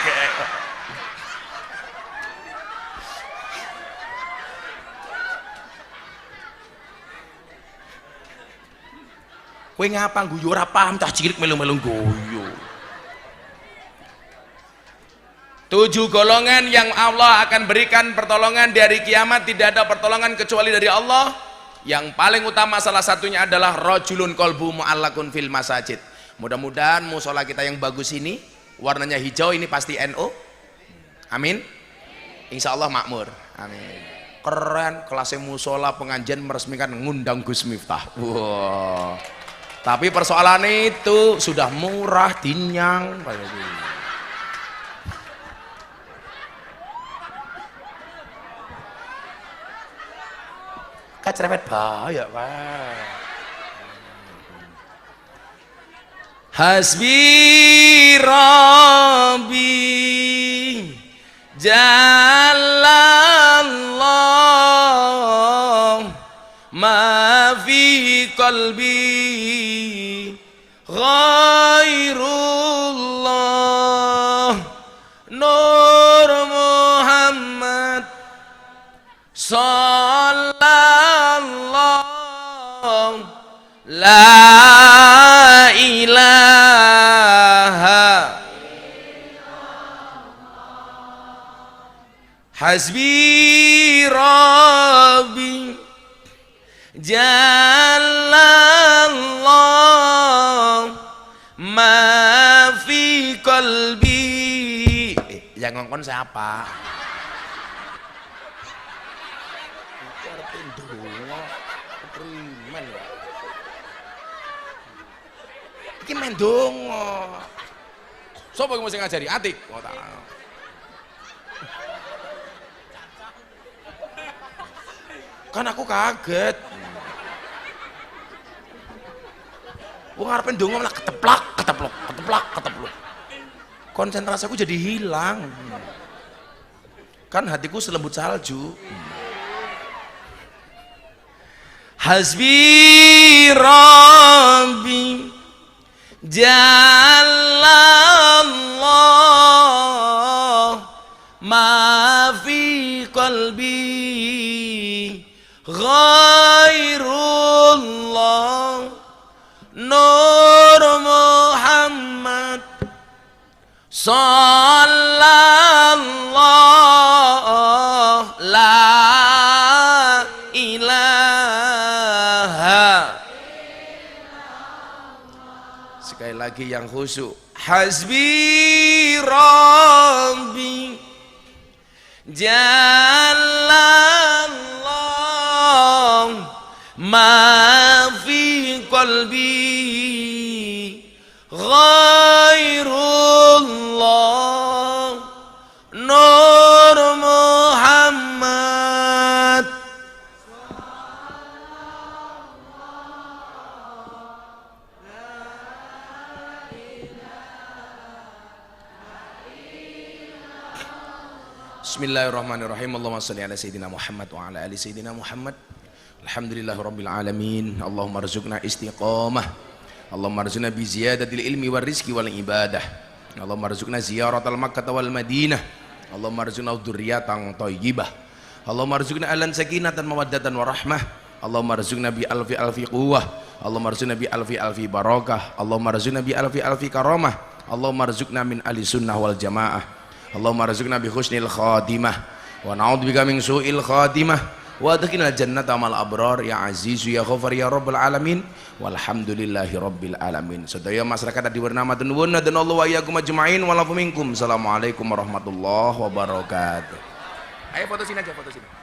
Speaker 1: Kowe ngapa guyu ora paham cah cilik melu-melu guyu. 7 golongan yang Allah akan berikan pertolongan di hari kiamat, tidak ada pertolongan kecuali dari Allah. Yang paling utama salah satunya adalah rajulun qalbu mu'allaqun fil masajid. Mudah-mudahan musola kita yang bagus ini warnanya hijau, ini pasti NU. Amin. Insya Allah makmur. Amin. Keren, kelasnya musola pengajian meresmikan ngundang Gus Miftah. Wow. Tapi persoalan itu sudah murah dinyang. Kacrepet bahaya Pak. Hasbi Rabbi Jalallah ma fi qalbi ghairullah Nur Muhammad sallallahu la ilaha hasbi rabbi jalallah ma fi qalbi. Yang ngongkon siapa? Iki main dongo. Sopo yang mesti ngajari? Atik. Oh, tak. Kan aku kaget. Wong ngarepe ndonga malah keteplak, keteplok, keteplak, keteplok. Konsentrasi aku jadi hilang. Kan hatiku selembut salju. Hasbi Rabbi Jalallah ma fi qalbi ghairullah Nur Muhammad sallallahu la ilaha. Sekali lagi yang khusyuk. Hasbi Rabbi Jalallah ma fi qalbi ghairullah Nur Muhammad Bismillahirrahmanirrahim. Allahumma shalli ala sayyidina Muhammad wa ala ali sayyidina Muhammad Alhamdulillahirabbil alamin. Allahumma arzuqna istiqamah. Allahumma arzuqna bi ziyadatil ilmi war rizqi wal ibadah. Allahumma arzuqna ziyaratal Makkah wal Madinah. Allahumma arzuqna dzurriyyatan thayyibah. Allahumma arzuqna alan sakinatan mawaddatan warahmah. Allahumma arzuqna bi alfi alfi quwwah. Allahumma arzuqna bi alfi alfi barakah. Allahumma arzuqna bi alfi alfi karamah. Allahumma arzuqna min ahli sunnah wal jamaah. Allahumma arzuqna bi husnil khatimah wa na'udzubika min su'il khatimah. Wa adkhilna jannata mal abrar ya azizu ya ghafar ya rabbal alamin. Walhamdulillahi rabbil alamin. Sedaya masyarakat di bernama nuwun dan Allah wa iyyakum ajmain wa lafu minkum. Assalamualaikum warahmatullahi wabarakatuh. Ayo foto sini aja, foto sini.